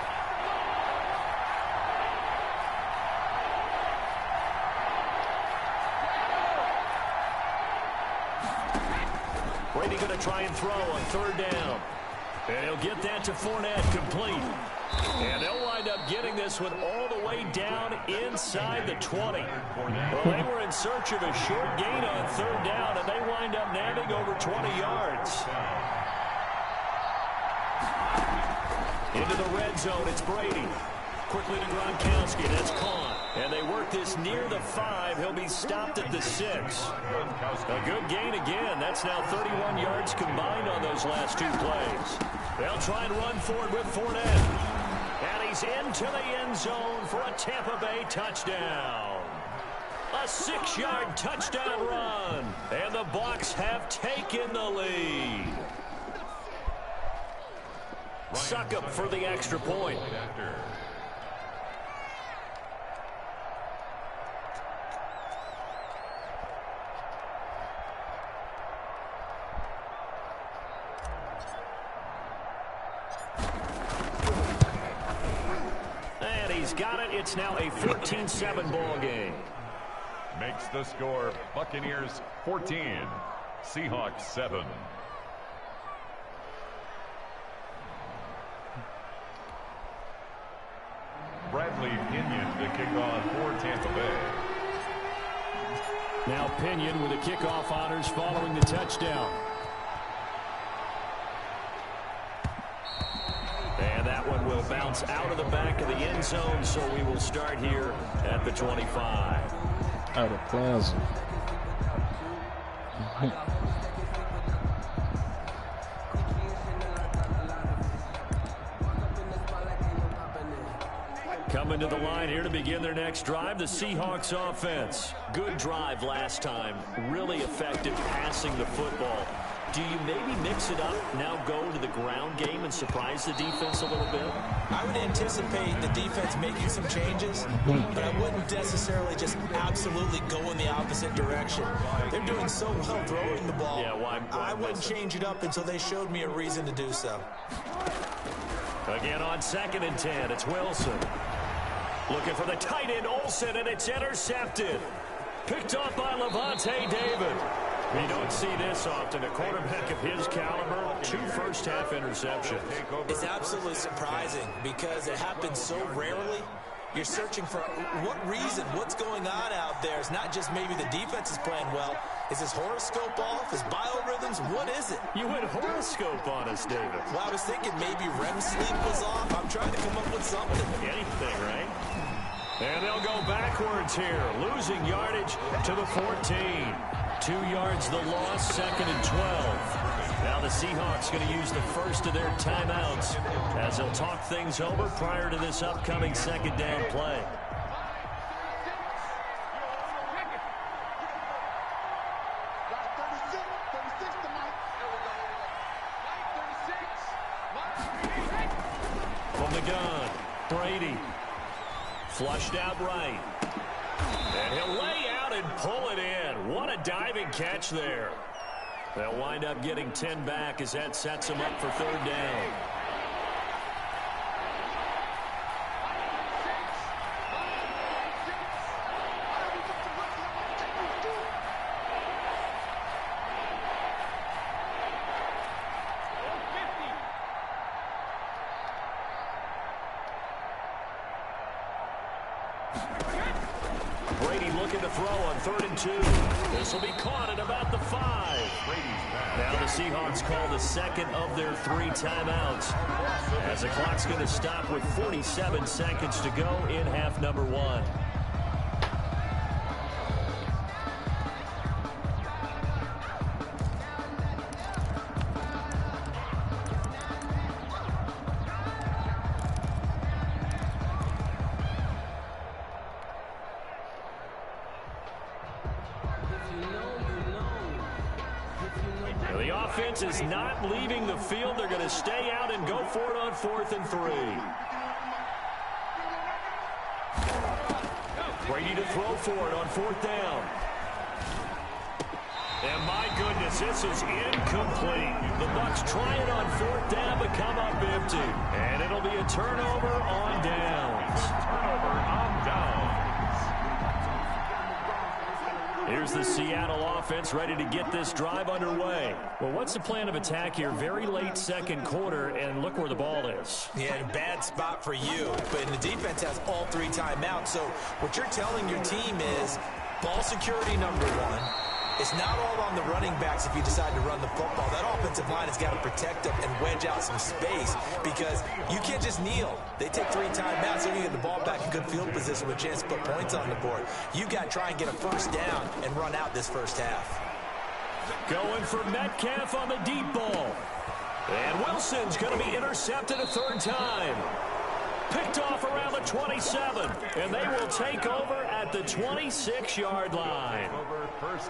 Brady going to try and throw on 3rd down. And he'll get that to Fournette, complete. And they'll wind up getting this one all the way down inside the 20. Well, they were in search of a short gain on 3rd down, and they wind up nabbing over 20 yards. Into the red zone, it's Brady. Quickly to Gronkowski, that's caught. And they work this near the 5. He'll be stopped at the 6. A good gain again. That's now 31 yards combined on those last 2 plays. They'll try and run forward with Fournette. And he's into the end zone for a Tampa Bay touchdown. A 6-yard touchdown run. And the Bucs have taken the lead. Succop for the extra point. got it. It's now a 14-7 ball game. Makes the score Buccaneers 14, Seahawks 7. Bradley Pinion to kick off for Tampa Bay. Now Pinion with the kickoff honors following the touchdown. And that one will bounce out of the back of the end zone, so we will start here at the 25. Out of Plaza. Coming to the line here to begin their next drive, the Seahawks offense. Good drive last time. Really effective passing the football. Do you maybe mix it up, now go to the ground game and surprise the defense a little bit? I would anticipate the defense making some changes, but I wouldn't necessarily just absolutely go in the opposite direction. They're doing so well throwing the ball. Yeah, why I wouldn't change it up until they showed me a reason to do so. Again on 2nd and 10, it's Wilson. Looking for the tight end, Olsen, and it's intercepted. Picked off by Levante David. You don't see this often. A quarterback of his caliber, 2 first-half interceptions. It's absolutely surprising because it happens so rarely. You're searching for what reason, what's going on out there. It's not just maybe the defense is playing well. Is his horoscope off? His biorhythms? What is it? You went horoscope on us, David. Well, I was thinking maybe REM sleep was off. I'm trying to come up with something. Anything, right? And they'll go backwards here, losing yardage to the 14. 2 yards the loss, 2nd and 12. Now the Seahawks going to use the first of their timeouts as they'll talk things over prior to this upcoming 2nd down play. From the gun, Brady. Flushed out right. And he'll lay out and pull it in. What a diving catch there. They'll wind up getting 10 back as that sets them up for 3rd down. Brady looking to throw on 3rd and 2. This will be caught at about the 5. Now the Seahawks call the 2nd of their 3 timeouts as the clock's going to stop with 47 seconds to go in half number 1. The offense is not leaving the field. They're going to stay out and go for it on 4th and 3. Brady to throw for it on 4th down. And my goodness, this is incomplete. The Bucs try it on 4th down but come up empty. And it'll be a turnover on downs. Turnover on downs. Here's the Seattle offense ready to get this drive underway. Well, what's the plan of attack here? Very late 2nd quarter, and look where the ball is. Yeah, a bad spot for you. But the defense has all 3 timeouts. So what you're telling your team is ball security number 1. It's not all on the running backs if you decide to run the football. That offensive line has got to protect them and wedge out some space because you can't just kneel. They take 3 timeouts, so you get the ball back in good field position with a chance to put points on the board. You've got to try and get a 1st down and run out this 1st half. Going for Metcalf on the deep ball. And Wilson's going to be intercepted a 3rd time. Picked off around the 27, and they will take over at the 26-yard line.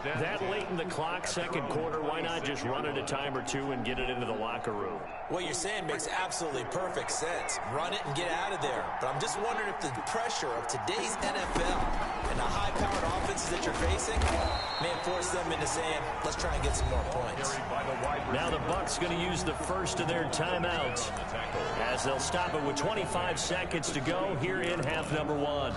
That late in the clock, 2nd quarter, why not just run it a time or 2 and get it into the locker room? What you're saying makes absolutely perfect sense. Run it and get out of there. But I'm just wondering if the pressure of today's NFL and the high-powered offenses that you're facing may force them into saying, let's try and get some more points. Now the Bucs going to use the first of their timeouts as they'll stop it with 25 seconds to go here in half number one.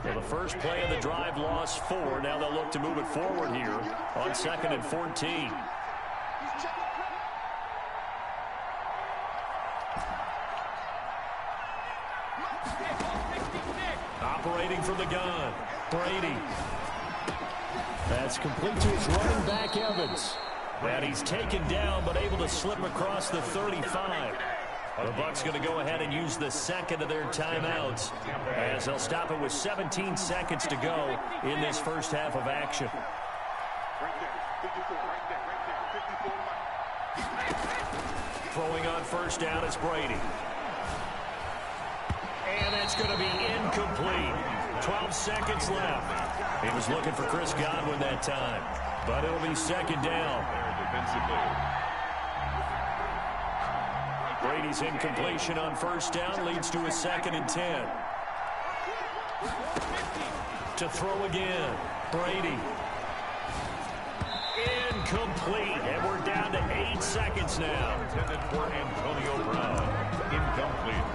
So the first play of the drive lost 4. Now they'll look to move it forward here on 2nd and 14. Operating from the gun, Brady. That's complete to his running back, Evans. And he's taken down, but able to slip across the 35. The Bucs going to go ahead and use the second of their timeouts, as they'll stop it with 17 seconds to go in this first half of action. Throwing on first down, it's Brady. And it's going to be incomplete. 12 seconds left. He was looking for Chris Godwin that time, but it'll be second down. Brady's incompletion on first down leads to a 2nd and 10. To throw again, Brady. Incomplete, and we're down to 8 seconds now. Intended for Antonio Brown. Incomplete.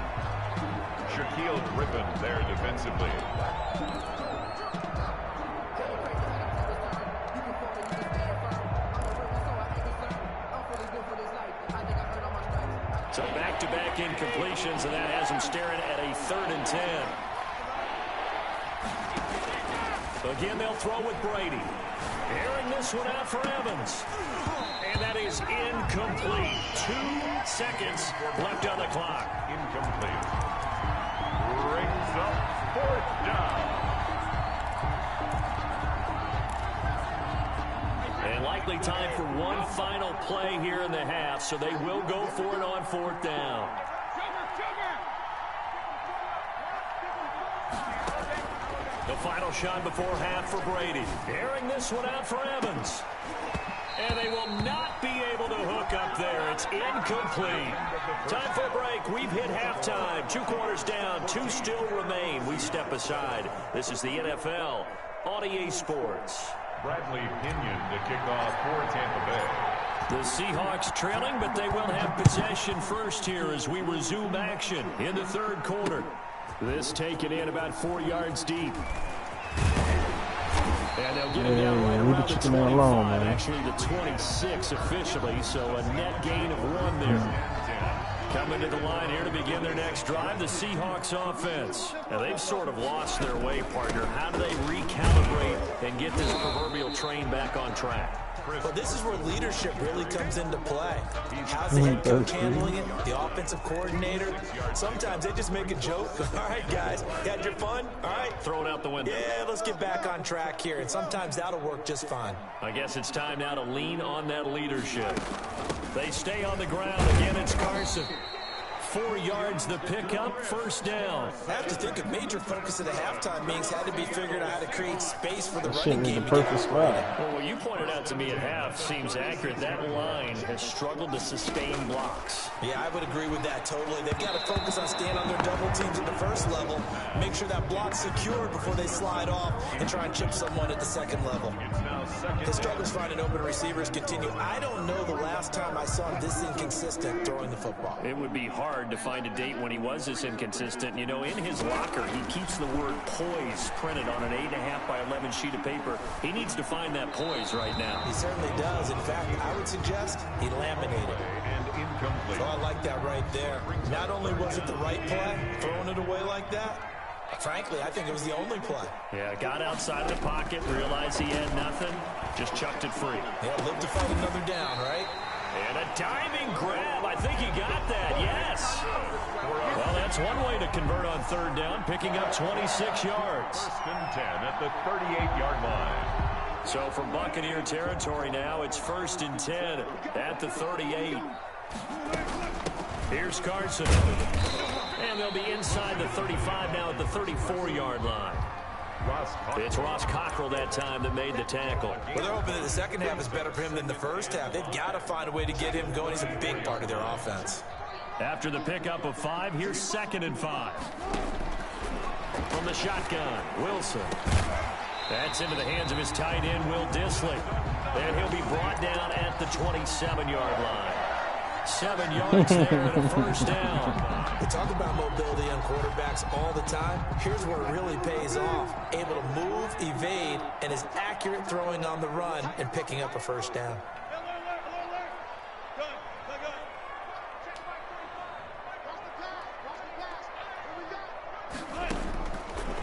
Shaquille Griffin there defensively. So back-to-back incompletions, and that has him staring at a 3rd and 10. Again, they'll throw with Brady. Airing this one out for Evans. And that is incomplete. 2 seconds left on the clock. Incomplete. Rings up 4th down. And likely time for one final play here in the half, so they will go for it on 4th down. The final shot before half for Brady. Airing this one out for Evans. And they will not be able to hook up there. It's incomplete. Time for a break. We've hit halftime. 2 quarters down. 2 still remain. We step aside. This is the NFL on EA Sports. Bradley Pinion to kick off for Tampa Bay. The Seahawks trailing, but they will have possession first here as we resume action in the 3rd quarter. This taken in about 4 yards deep. And they'll get him down right around the 25, actually the 26 officially, so a net gain of 1 there. Coming to the line here to begin their next drive, the Seahawks offense. Now, they've sort of lost their way, partner. How do they recalibrate and get this proverbial train back on track? Well, this is where leadership really comes into play. How's the head coach handling it? The offensive coordinator? Sometimes they just make a joke. All right, guys, had your fun? All right. Throw it out the window. Yeah, let's get back on track here. And sometimes that'll work just fine. I guess it's time now to lean on that leadership. They stay on the ground. Again, it's Carson. 4 yards the pickup, first down. I have to think a major focus of the halftime meetings had to be figuring out how to create space for the running game. The perfect spot. Well, what you pointed out to me at half seems accurate. That line has struggled to sustain blocks. Yeah, I would agree with that totally. They've got to focus on staying on their double teams at the first level, make sure that block's secured before they slide off and try and chip someone at the second level. The struggles finding open receivers continue. I don't know the last time I saw him this inconsistent throwing the football. It would be hard to find a date when he was this inconsistent. You know, in his locker, he keeps the word poise printed on an 8.5 by 11 sheet of paper. He needs to find that poise right now. He certainly does. In fact, I would suggest he laminated. And incomplete. So I like that right there. Not only was it the right play, throwing it away like that, frankly, I think it was the only play. Yeah, got outside of the pocket, realized he had nothing, just chucked it free. Yeah, live to fight another down, right? And a diving grab. I think he got that, yes. Well, that's one way to convert on 3rd down, picking up 26 yards. 1st and 10 at the 38-yard line. So from Buccaneer territory now, it's 1st and 10 at the 38. Here's Carson. And they'll be inside the 35 now at the 34-yard line. It's Ross Cockrell that time that made the tackle. Well, they're hoping that the second half is better for him than the first half. They've got to find a way to get him going. He's a big part of their offense. After the pickup of 5, here's 2nd and 5. From the shotgun, Wilson. That's into the hands of his tight end, Will Dissly. And he'll be brought down at the 27-yard line. 7 yards there and a first down. We talk about mobility on quarterbacks all the time. Here's where it really pays off. Able to move, evade, and is accurate throwing on the run and picking up a first down.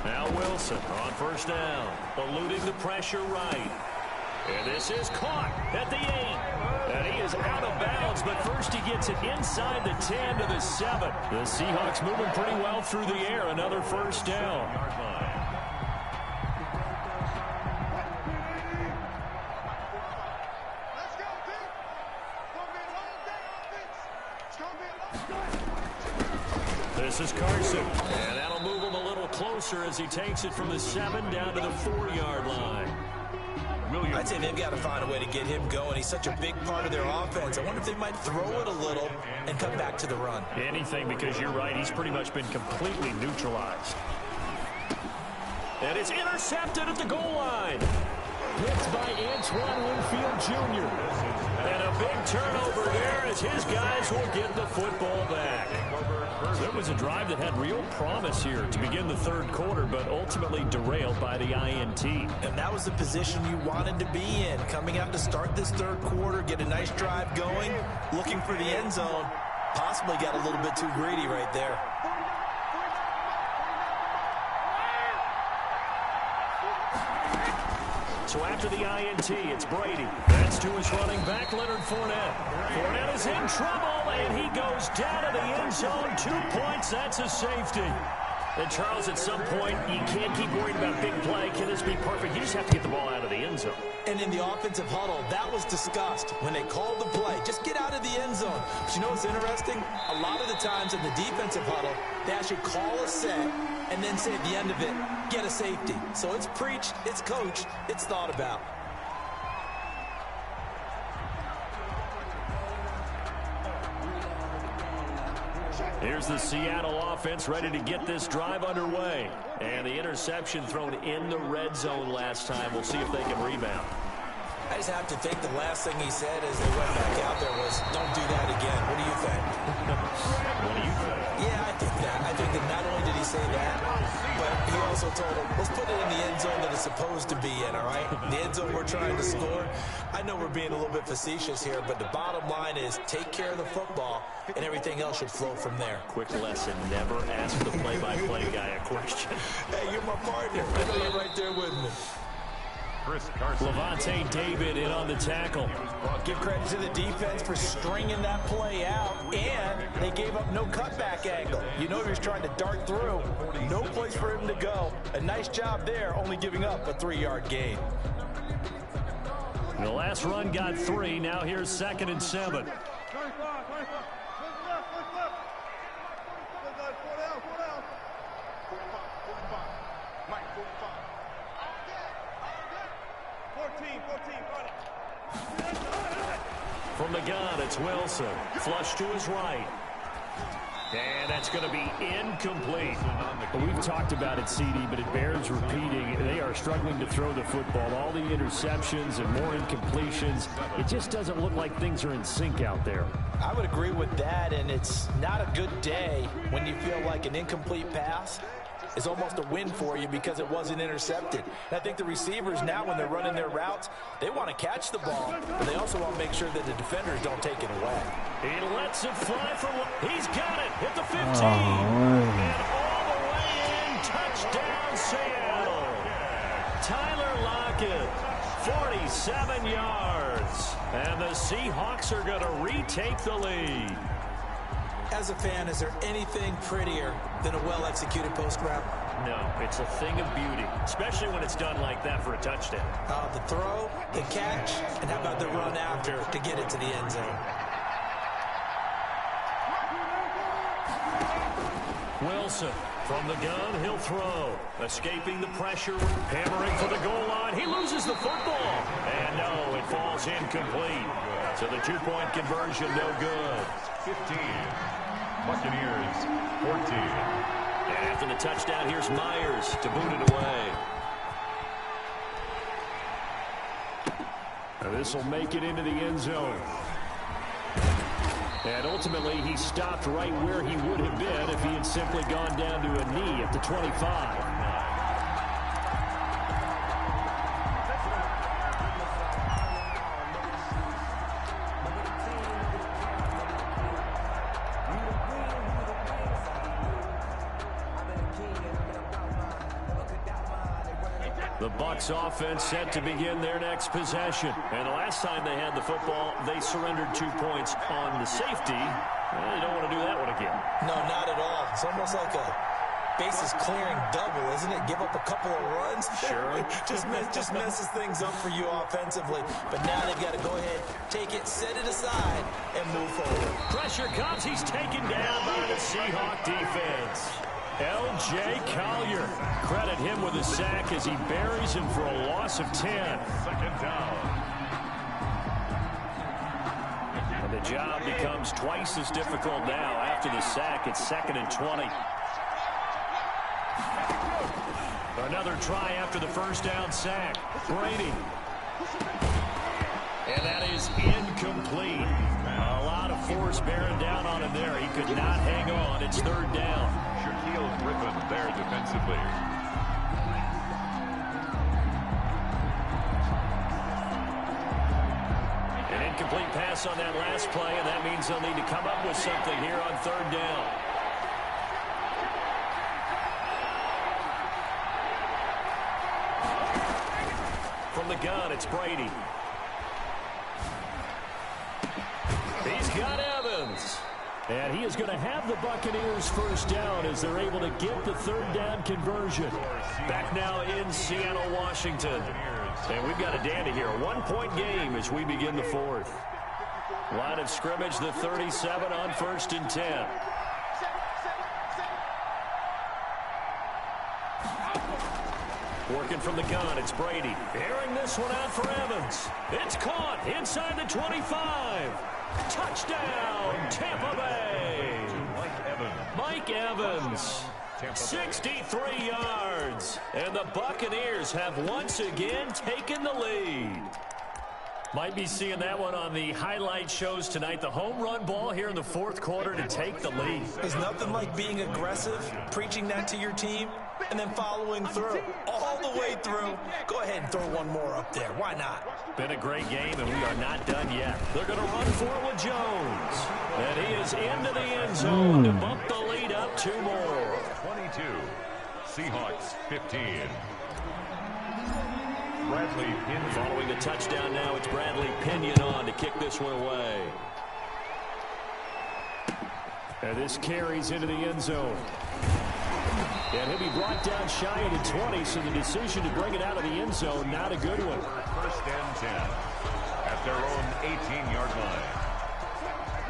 Now Wilson on first down, eluding the pressure right. And this is caught at the 8. And he is out of bounds, but first he gets it inside the 10 to the 7. The Seahawks moving pretty well through the air. Another first down. This is Carson. And that'll move him a little closer as he takes it from the 7 down to the 4-yard line. I'd say they've got to find a way to get him going. He's such a big part of their offense. I wonder if they might throw it a little and come back to the run. Anything, because you're right. He's pretty much been completely neutralized. And it's intercepted at the goal line. Hits by Antoine Winfield Jr. And a big turnover there as his guys will get the football back. There was a drive that had real promise here to begin the third quarter, but ultimately derailed by the INT. And that was the position you wanted to be in. Coming out to start this third quarter, get a nice drive going, looking for the end zone. Possibly got a little bit too greedy right there. So after the INT, it's Brady. That's to his running back, Leonard Fournette. Fournette is in trouble, and he goes down to the end zone. 2 points, that's a safety. And Charles, at some point, you can't keep worrying about big play. Can this be perfect? You just have to get the ball out of the end zone. And in the offensive huddle, that was discussed when they called the play. Just get out of the end zone. But you know what's interesting? A lot of the times in the defensive huddle, they actually call a set and then say at the end of it, get a safety. So it's preached, it's coached, it's thought about. Here's the Seattle offense ready to get this drive underway. And the interception thrown in the red zone last time. We'll see if they can rebound. I just have to think the last thing he said as they went back out there was, don't do that again. What do you think? What do you think? Yeah, I think that. I think that not only did he say that, but he also told him, let's put it in the end zone that it's supposed to be in, all right? The end zone we're trying to score. I know we're being a little bit facetious here, but the bottom line is take care of the football, and everything else should flow from there. Quick lesson, never ask the play-by-play guy a question. Hey, you're my partner. I know you're right there with me. Levante David in on the tackle. Give credit to the defense for stringing that play out, and they gave up no cutback angle. You know he was trying to dart through. No place for him to go. A nice job there, only giving up a 3-yard gain. The last run got 3. Now here's 2nd and 7. From the gun, it's Wilson. Flush to his right. And that's going to be incomplete. We've talked about it, CD, but it bears repeating. They are struggling to throw the football. All the interceptions and more incompletions. It just doesn't look like things are in sync out there. I would agree with that, and it's not a good day when you feel like an incomplete pass is almost a win for you because it wasn't intercepted. And I think the receivers now, when they're running their routes, they want to catch the ball, but they also want to make sure that the defenders don't take it away. He lets it fly from... He's got it at the 15. And all the way in. Touchdown, Seattle. Tyler Lockett, 47 yards. And the Seahawks are going to retake the lead. As a fan, is there anything prettier than a well-executed post route? No, it's a thing of beauty, especially when it's done like that for a touchdown. The throw, the catch, and how about the run after to get it to the end zone? Wilson from the gun, he'll throw. Escaping the pressure, hammering for the goal line. He loses the football. And no, it falls incomplete. So the 2-point conversion, no good. 15. Buccaneers, 14. And after the touchdown, here's Myers to boot it away. This will make it into the end zone. And ultimately, he stopped right where he would have been if he had simply gone down to a knee at the 25. The Bucs offense set to begin their next possession. And the last time they had the football, they surrendered 2 points on the safety. Well, they don't want to do that one again. No, not at all. It's almost like a bases clearing double, isn't it? Give up a couple of runs. Sure. just messes things up for you offensively. But now they've got to go ahead, take it, set it aside, and move forward. Pressure comes. He's taken down by the Seahawk defense. L.J. Collier. Credit him with a sack as he buries him for a loss of 10. Second down. And the job becomes twice as difficult now. After the sack, it's 2nd and 20. Another try after the first down sack. Brady. And that is incomplete. A lot of force bearing down on him there. He could not hang on. It's 3rd down. Shaquille Griffin there defensively. An incomplete pass on that last play, and that means they'll need to come up with something here on 3rd down. From the gun, it's Brady. He's got Evans. And he is going to have the Buccaneers first down as they're able to get the 3rd down conversion. Back now in Seattle, Washington. And we've got a dandy here. A 1-point game as we begin the 4th. Line of scrimmage, the 37 on 1st and 10. Working from the gun, it's Brady. Airing this one out for Evans. It's caught inside the 25. Touchdown, Tampa Bay. Mike Evans, 63 yards. And the Buccaneers have once again taken the lead. Might be seeing that one on the highlight shows tonight. The home run ball here in the 4th quarter to take the lead. There's nothing like being aggressive, preaching that to your team, and then following through. All the way through. Go ahead and throw one more up there. Why not? Been a great game, and we are not done yet. They're going to run for it with Jones. And he is into the end zone to bump the lead up 2 more. 22. Seahawks 15. Bradley Pinion. Following the touchdown now, it's Bradley Pinion on to kick this one away. And this carries into the end zone. And he'll be brought down shy of the 20, so the decision to bring it out of the end zone, not a good one. 1st and 10 at their own 18-yard line.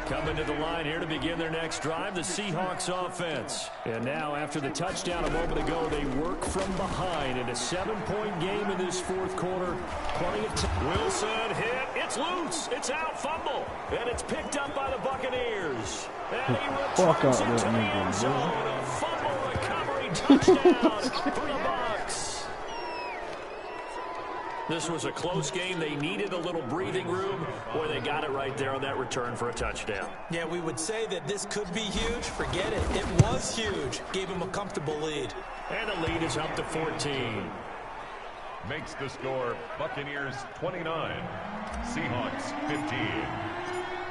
Coming to the line here to begin their next drive, the Seahawks offense. And now, after the touchdown a moment ago, they work from behind in a 7-point game in this 4th quarter. Plenty of time. Wilson hit. It's loose. It's out. Fumble. And it's picked up by the Buccaneers. And he returns it to the end zone. A fumble recovery touchdown for the Bucs. This was a close game. They needed a little breathing room. Boy, they got it right there on that return for a touchdown. Yeah, we would say that this could be huge. Forget it. It was huge. Gave him a comfortable lead. And the lead is up to 14. Makes the score Buccaneers 29, Seahawks 15.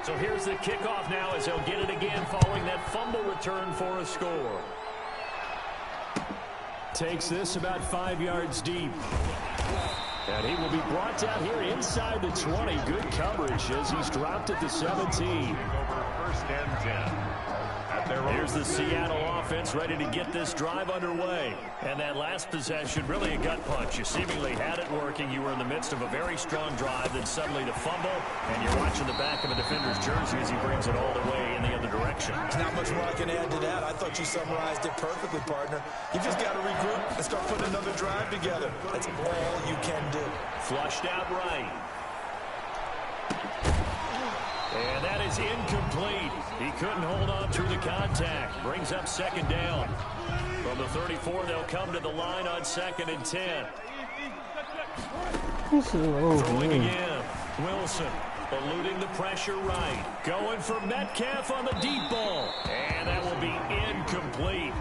So here's the kickoff now as they'll get it again following that fumble return for a score. Takes this about 5 yards deep. And he will be brought down here inside the 20. Good coverage as he's dropped at the 17. Over 1st and 10. Here's the Seattle offense ready to get this drive underway. And that last possession, really a gut punch. You seemingly had it working. You were in the midst of a very strong drive. Then suddenly the fumble, and you're watching the back of a defender's jersey as he brings it all the way in the other direction. There's not much more I can add to that. I thought you summarized it perfectly, partner. You just got to regroup and start putting another drive together. That's all you can do. Flushed out right. And that is incomplete. He couldn't hold on through the contact. Brings up 2nd down. From the 34, they'll come to the line on 2nd and 10. Throwing again. Wilson. Eluding the pressure right. Going for Metcalf on the deep ball. And that will be incomplete.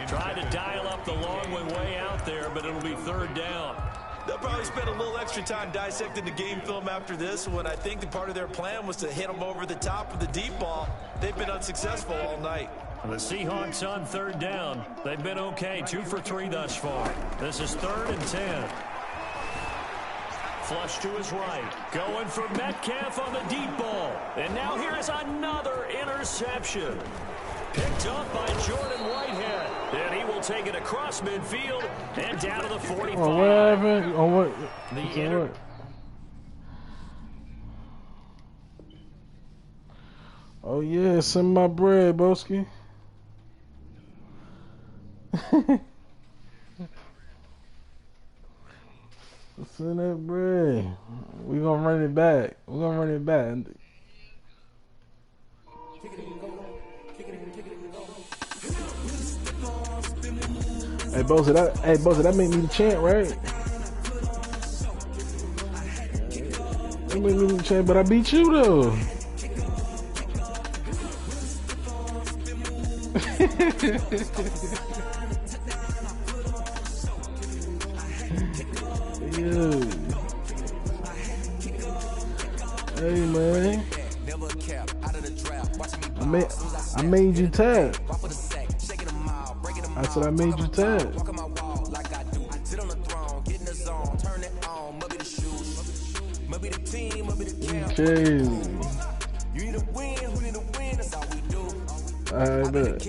Tried to dial up the long way out there, but it'll be third down. They'll probably spend a little extra time dissecting the game film after this one. I think part of their plan was to hit them over the top of the deep ball. They've been unsuccessful all night. The Seahawks on third down. They've been okay, 2 for 3 thus far. This is 3rd and 10. Flush to his right. Going for Metcalf on the deep ball. And now here is another interception. Picked up by Jordan Whitehead. And he will take it across midfield and down to the 45. Oh, what happened? Oh, what? Oh, yeah, send my bread, Boski. Send that bread. We're going to run it back. We're going to run it back. Hey, Bosa, that made me the chant, right? That made me the chant, but I beat you, though. Yeah. Hey, man. I made you tap. I said I made you tap. Okay. I bet.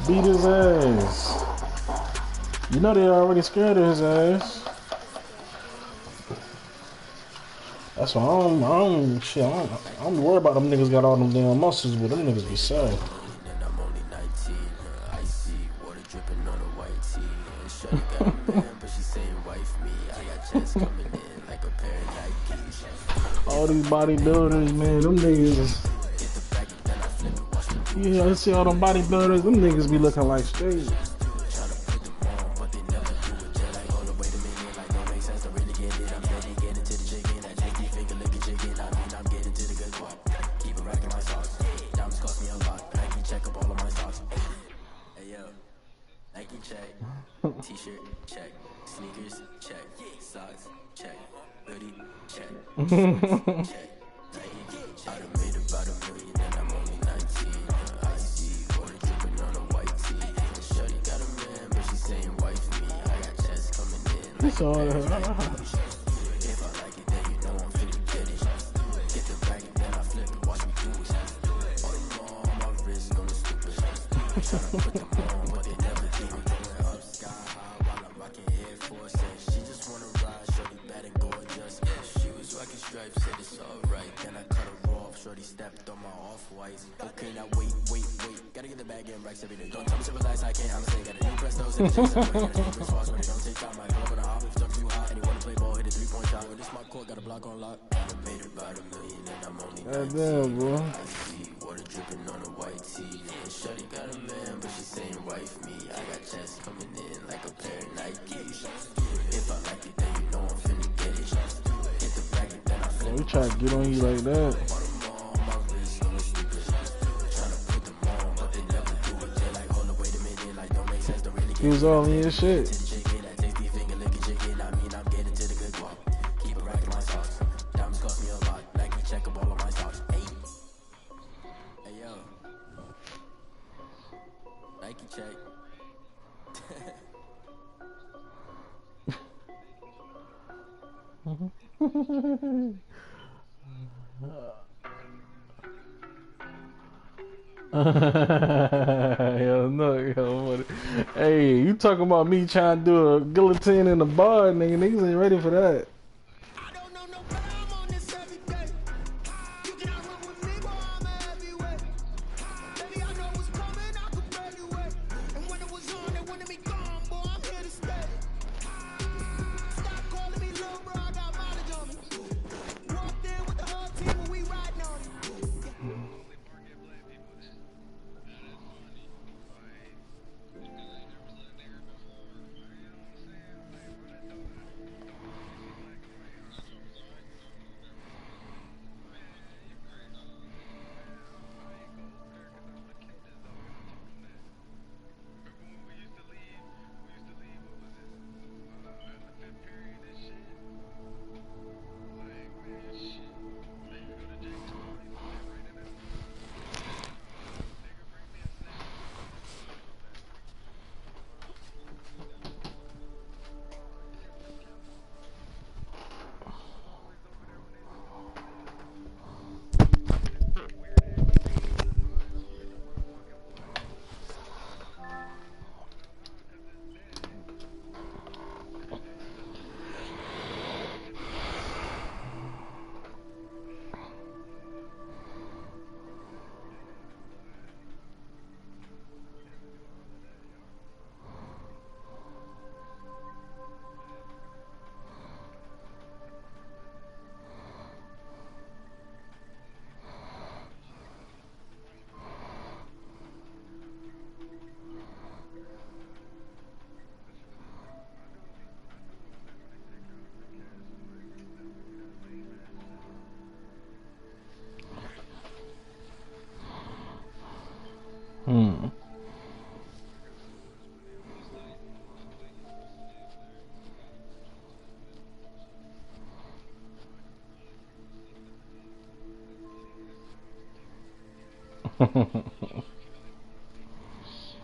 Beat his ass. You know they already scared of his ass. That's why I don't worry about them niggas got all them damn muscles, but them niggas be sad. All these bodybuilders, man, them niggas. Yeah, I see all them bodybuilders, them niggas be looking like straight. T-shirt, check. Sneakers, check. Socks, check. Hoodie, check. Check. I done made about $1 million and I'm only 19. I see water dripping on a white tee. Shorty got a man, but she saying wife me. I got checks coming in. It's all if I like it, then you know I'm finna get it. Get the bag and then I flip it. Watch me do it. All the more on my wrist, going stupid. Tryna put them on, but they never do it. Up sky high while I'm rocking Air Force. She just wanna ride, shorty bad and gorgeous. She was rocking stripes, said it's alright. Then I cut her off, shorty stepped on my off-whites. Okay, now wait. Gotta get the bag in racks every day. Don't tell me to relax, I can't. I'm saying got a new press those in the chase. Gotta get a first fast, don't take shot. My club on the hop, if stuck too high. Anyone to play ball, hit a 3-point shot. With this my court, got a block on lock. I made about $1 million and I'm only 19. Damn, bro. I see water dripping on a white tee. And shorty got a man, but she saying wife me. I got checks coming in like a pair of Nikes. If I like it, then you know I'm finna get it. Hit the bracket, then I flip. We try to get on you like that. He was all in your shit. Nike check. Yo, no, yo, what? Hey, you talking about me trying to do a guillotine in the bar, nigga? Niggas ain't ready for that. I don't know no better, I'm on this every day. You cannot run with me, boy, I'm a heavyweight. Baby, I know what's coming, I can barely wait. And when it was on, they wanted me gone, boy, I'm here to stay. Stop calling me little bro, I got mileage on me. Walked in with the whole team and we riding on it.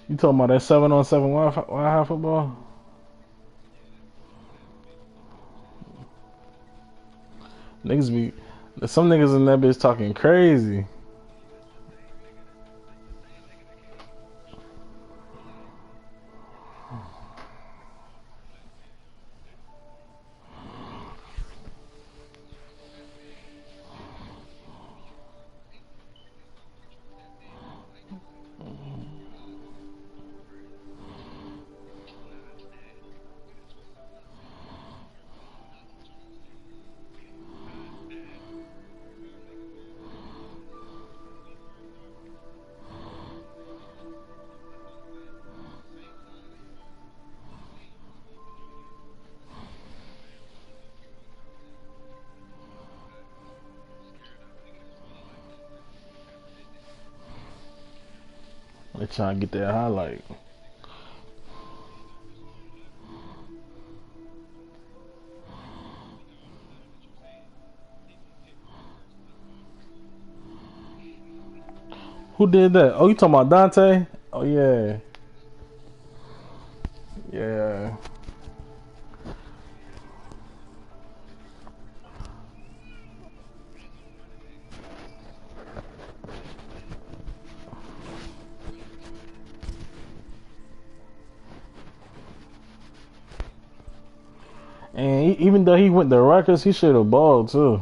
You talking about that 7-on-7 Wi-Fi football? Niggas be, some niggas in that bitch talking crazy. They trying to get that highlight. Who did that? Oh, you talking about Dante? Oh, yeah. Yeah. And even though he went to Rutgers, he should have balled too.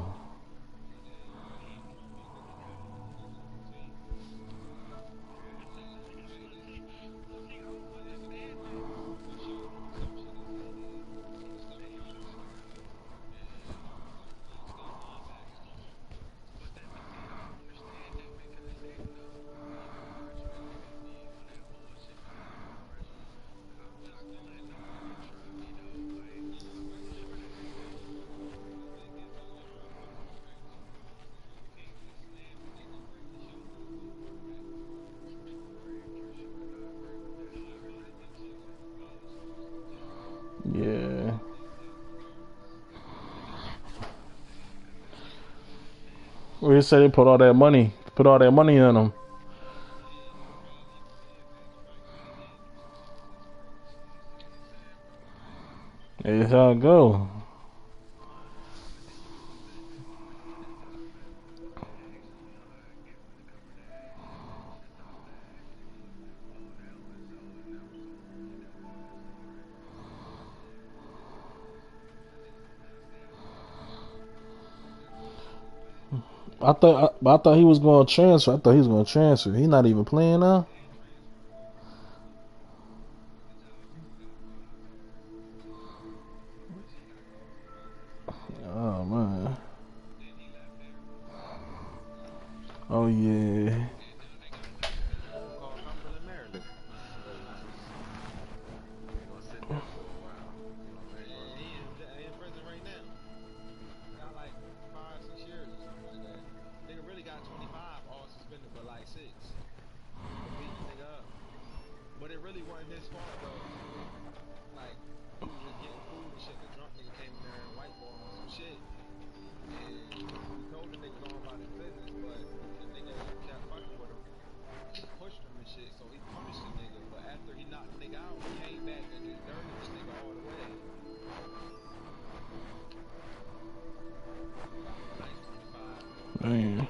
He said they put all that money on him. That's how it go. I thought he was going to transfer. I thought he was going to transfer. He's not even playing now. Oh man. Oh yeah. Damn.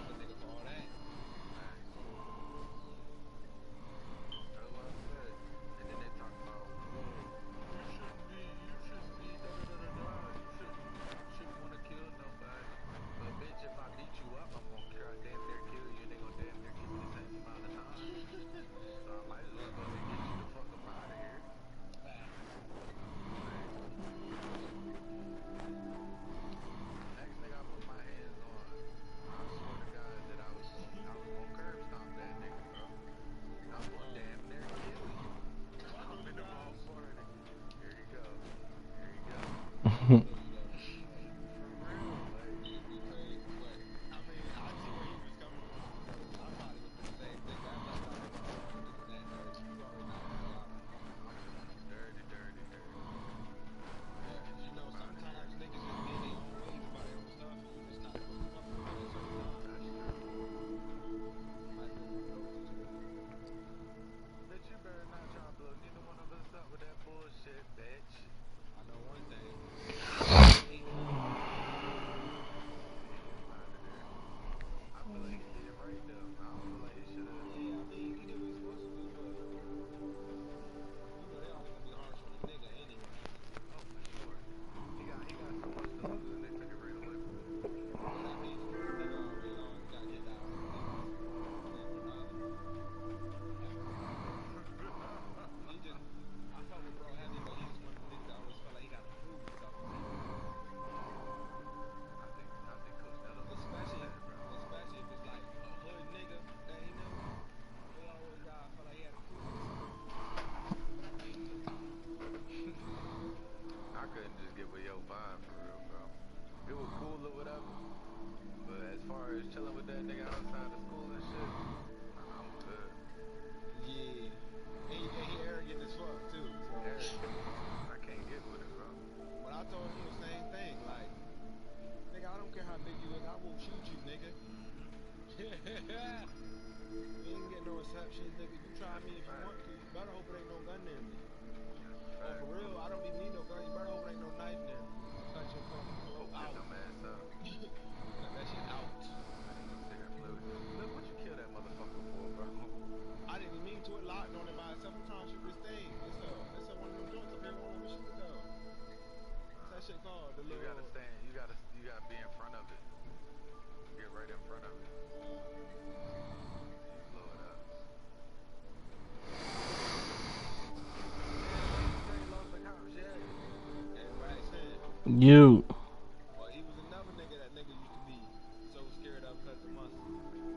You.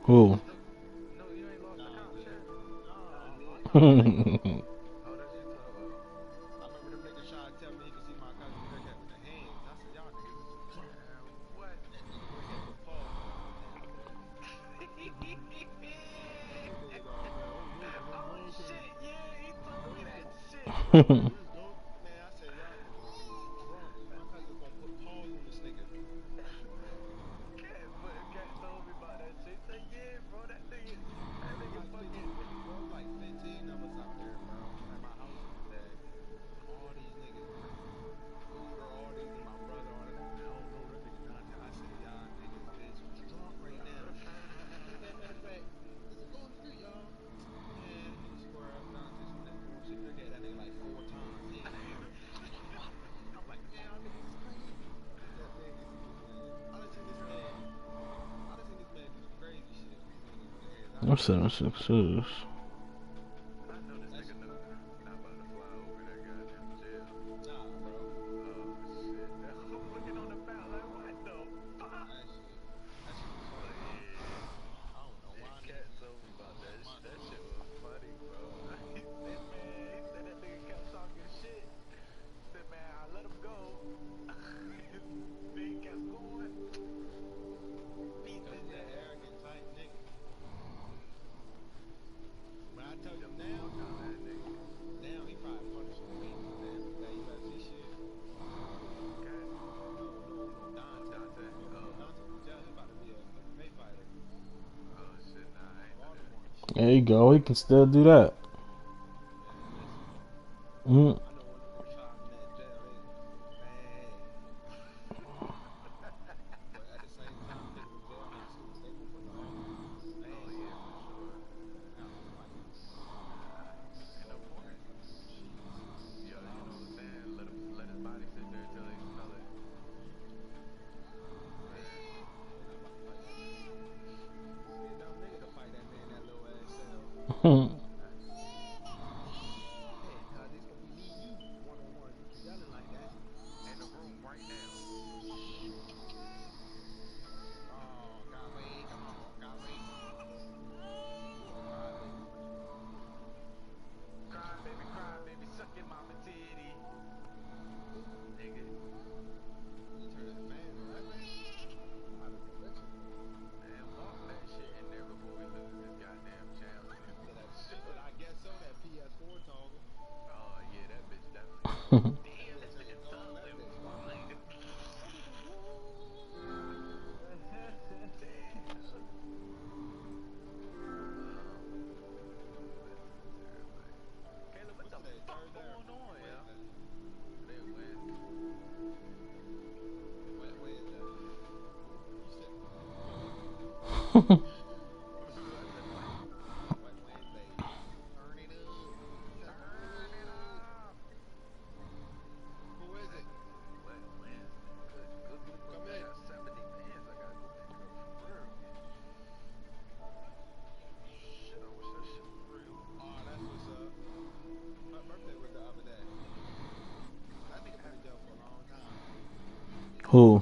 Who? I'm 7-6. There you go. He can still do that. Mm. Who?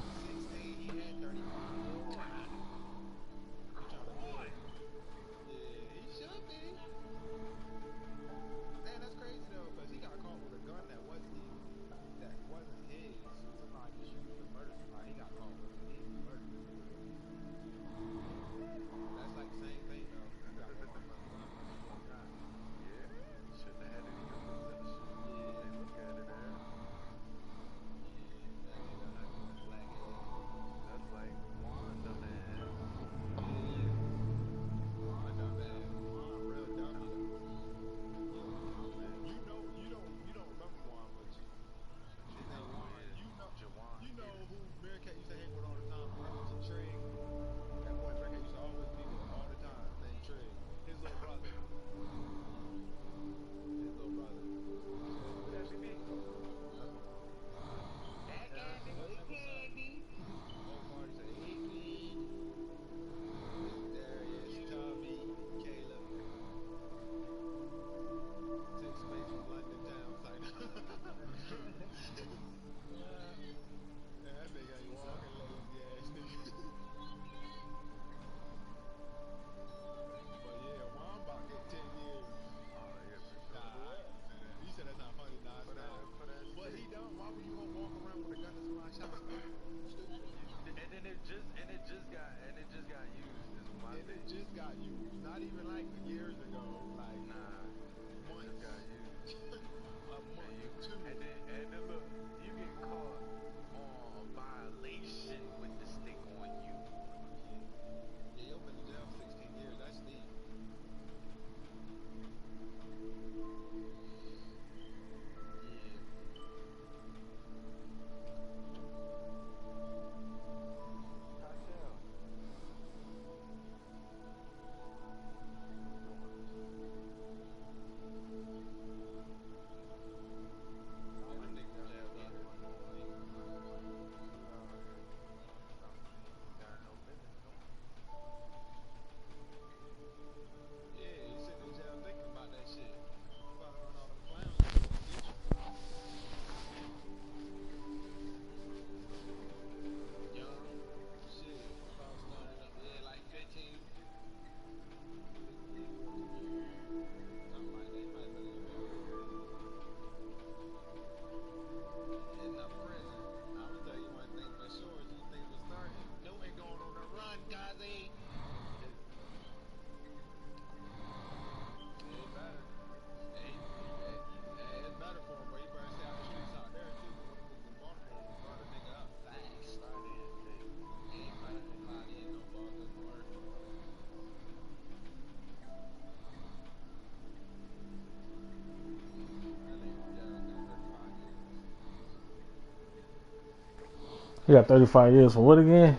He got 35 years for what again?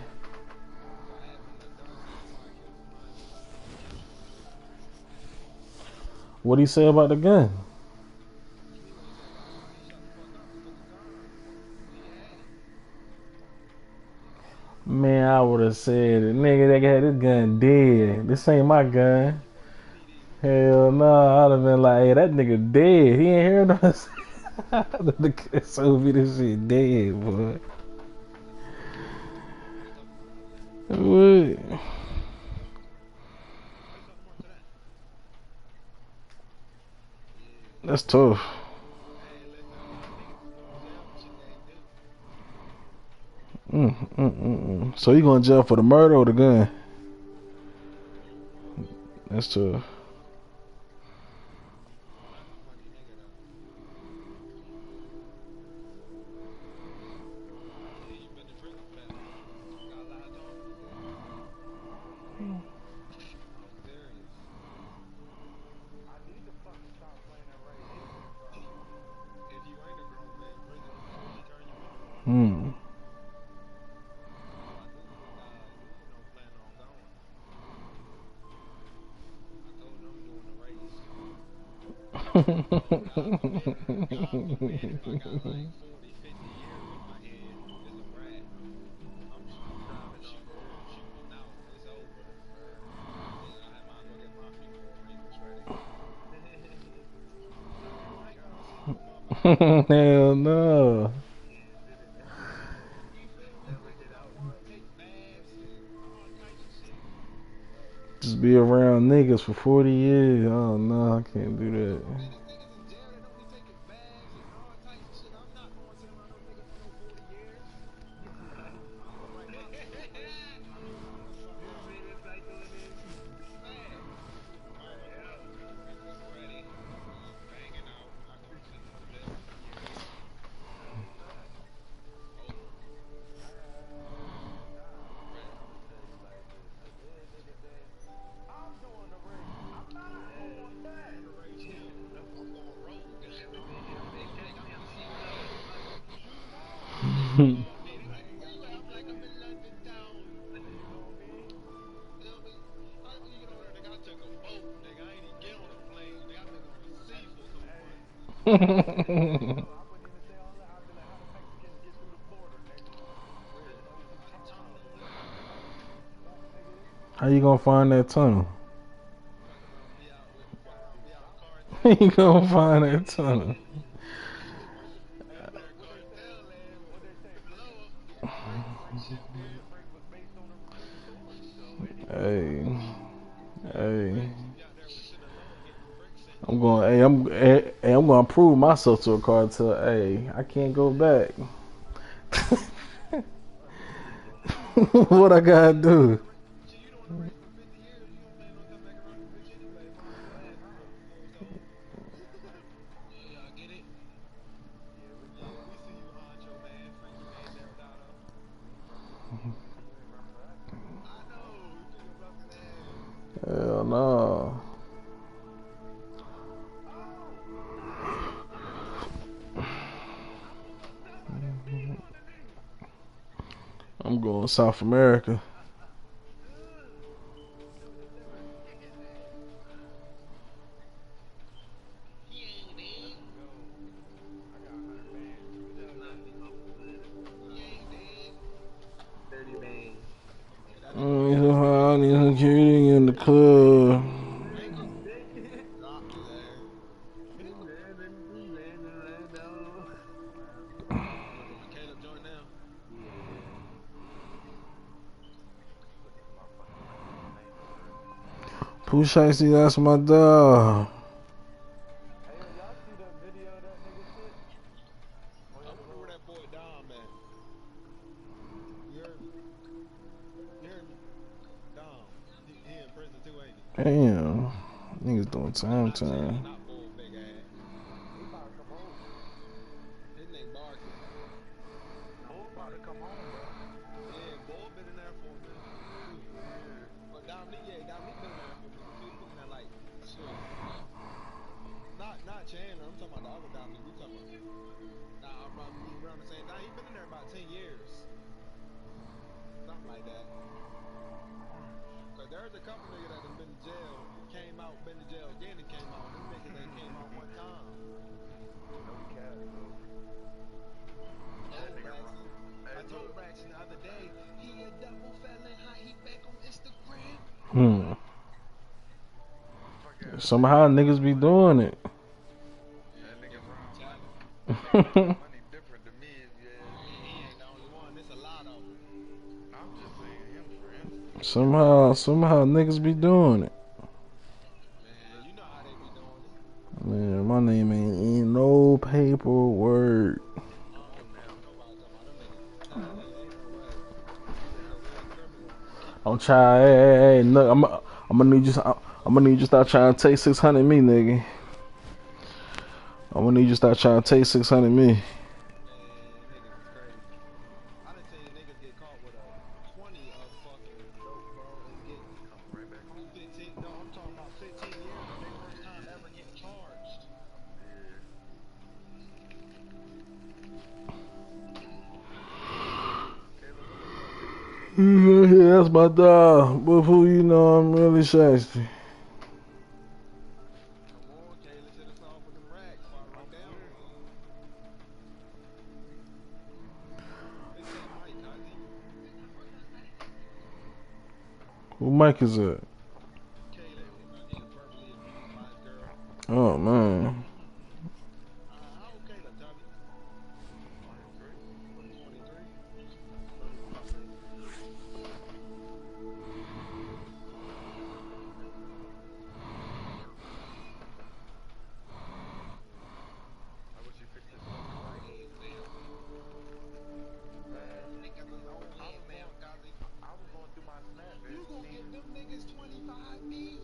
What'd he say about the gun? Man, I would have said, nigga, that had this gun dead. This ain't my gun. Hell no, I'd have been like, hey, that nigga dead. He ain't hearing us. The nigga told me this shit dead, boy. What? That's tough. So you going to jail for the murder or the gun? That's tough. Hmm. Hell no. Just be around niggas for 40 years. Oh no, I can't do that. How you gonna find that tunnel? How you gonna find that tunnel? Hey, hey. I'm gonna prove myself to a cartel. Hey, I can't go back. What I gotta do? Hell no. I'm going South America. I need security in the club. Pooh Shiesty, that's my dog. Damn. Niggas doing time. like that. Cause there's a couple niggas that have been to jail, came out, been to jail again, and came out. Them niggas ain't came out one time. No cap, bro. That nigga wrong. I told Braxton the other day, he a double felon, how he back on Instagram. Somehow niggas be doing it. That nigga wrong. Money different to me, yeah. He ain't the only one. There's a lot of them. I'm just saying him for instance. Somehow niggas be doing it. Man, you know how they be doing it. Man, my name ain't in no paperwork. Nobody talking about them niggas. Nah, ain't no way. Niggas a real criminal. I'm trying. Hey, look, I'm gonna need you. I'm gonna need you to start trying to take 600 me, nigga. I'm gonna need you to start trying to take 600 me. Man, niggas is crazy. I done seen niggas get caught with a 20 of fucking dope, bro, and get Right back home. 15. No, I'm talking about 15 years on their first time ever getting charged. Yeah, that's my dog. But who you know, I'm really shasty. Come on, Kayla should have saw for them racks before I run down on him. They say Mike, Kazi. Who Mike is that? Kayla, he was verbally abused by his girl. Oh man. How old Kayla, Tommy? 23. I wish you fixed this fucking right. I was going through my snap, man. You gonna give them niggas 25 me?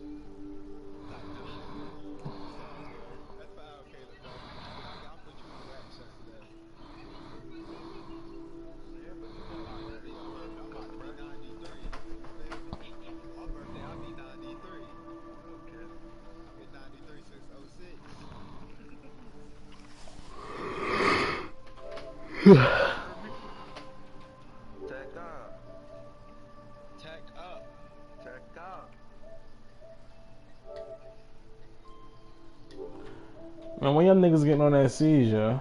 That's foul, Kayla, though. I'll put you in the rap chest today. Yeah, but you know how that is. I'm about to be 93. My birthday, I'll be 93. Okay. I've been 93 since 06. Tech up. Tech up. Tech up. Man, when y'all niggas getting on that seizure?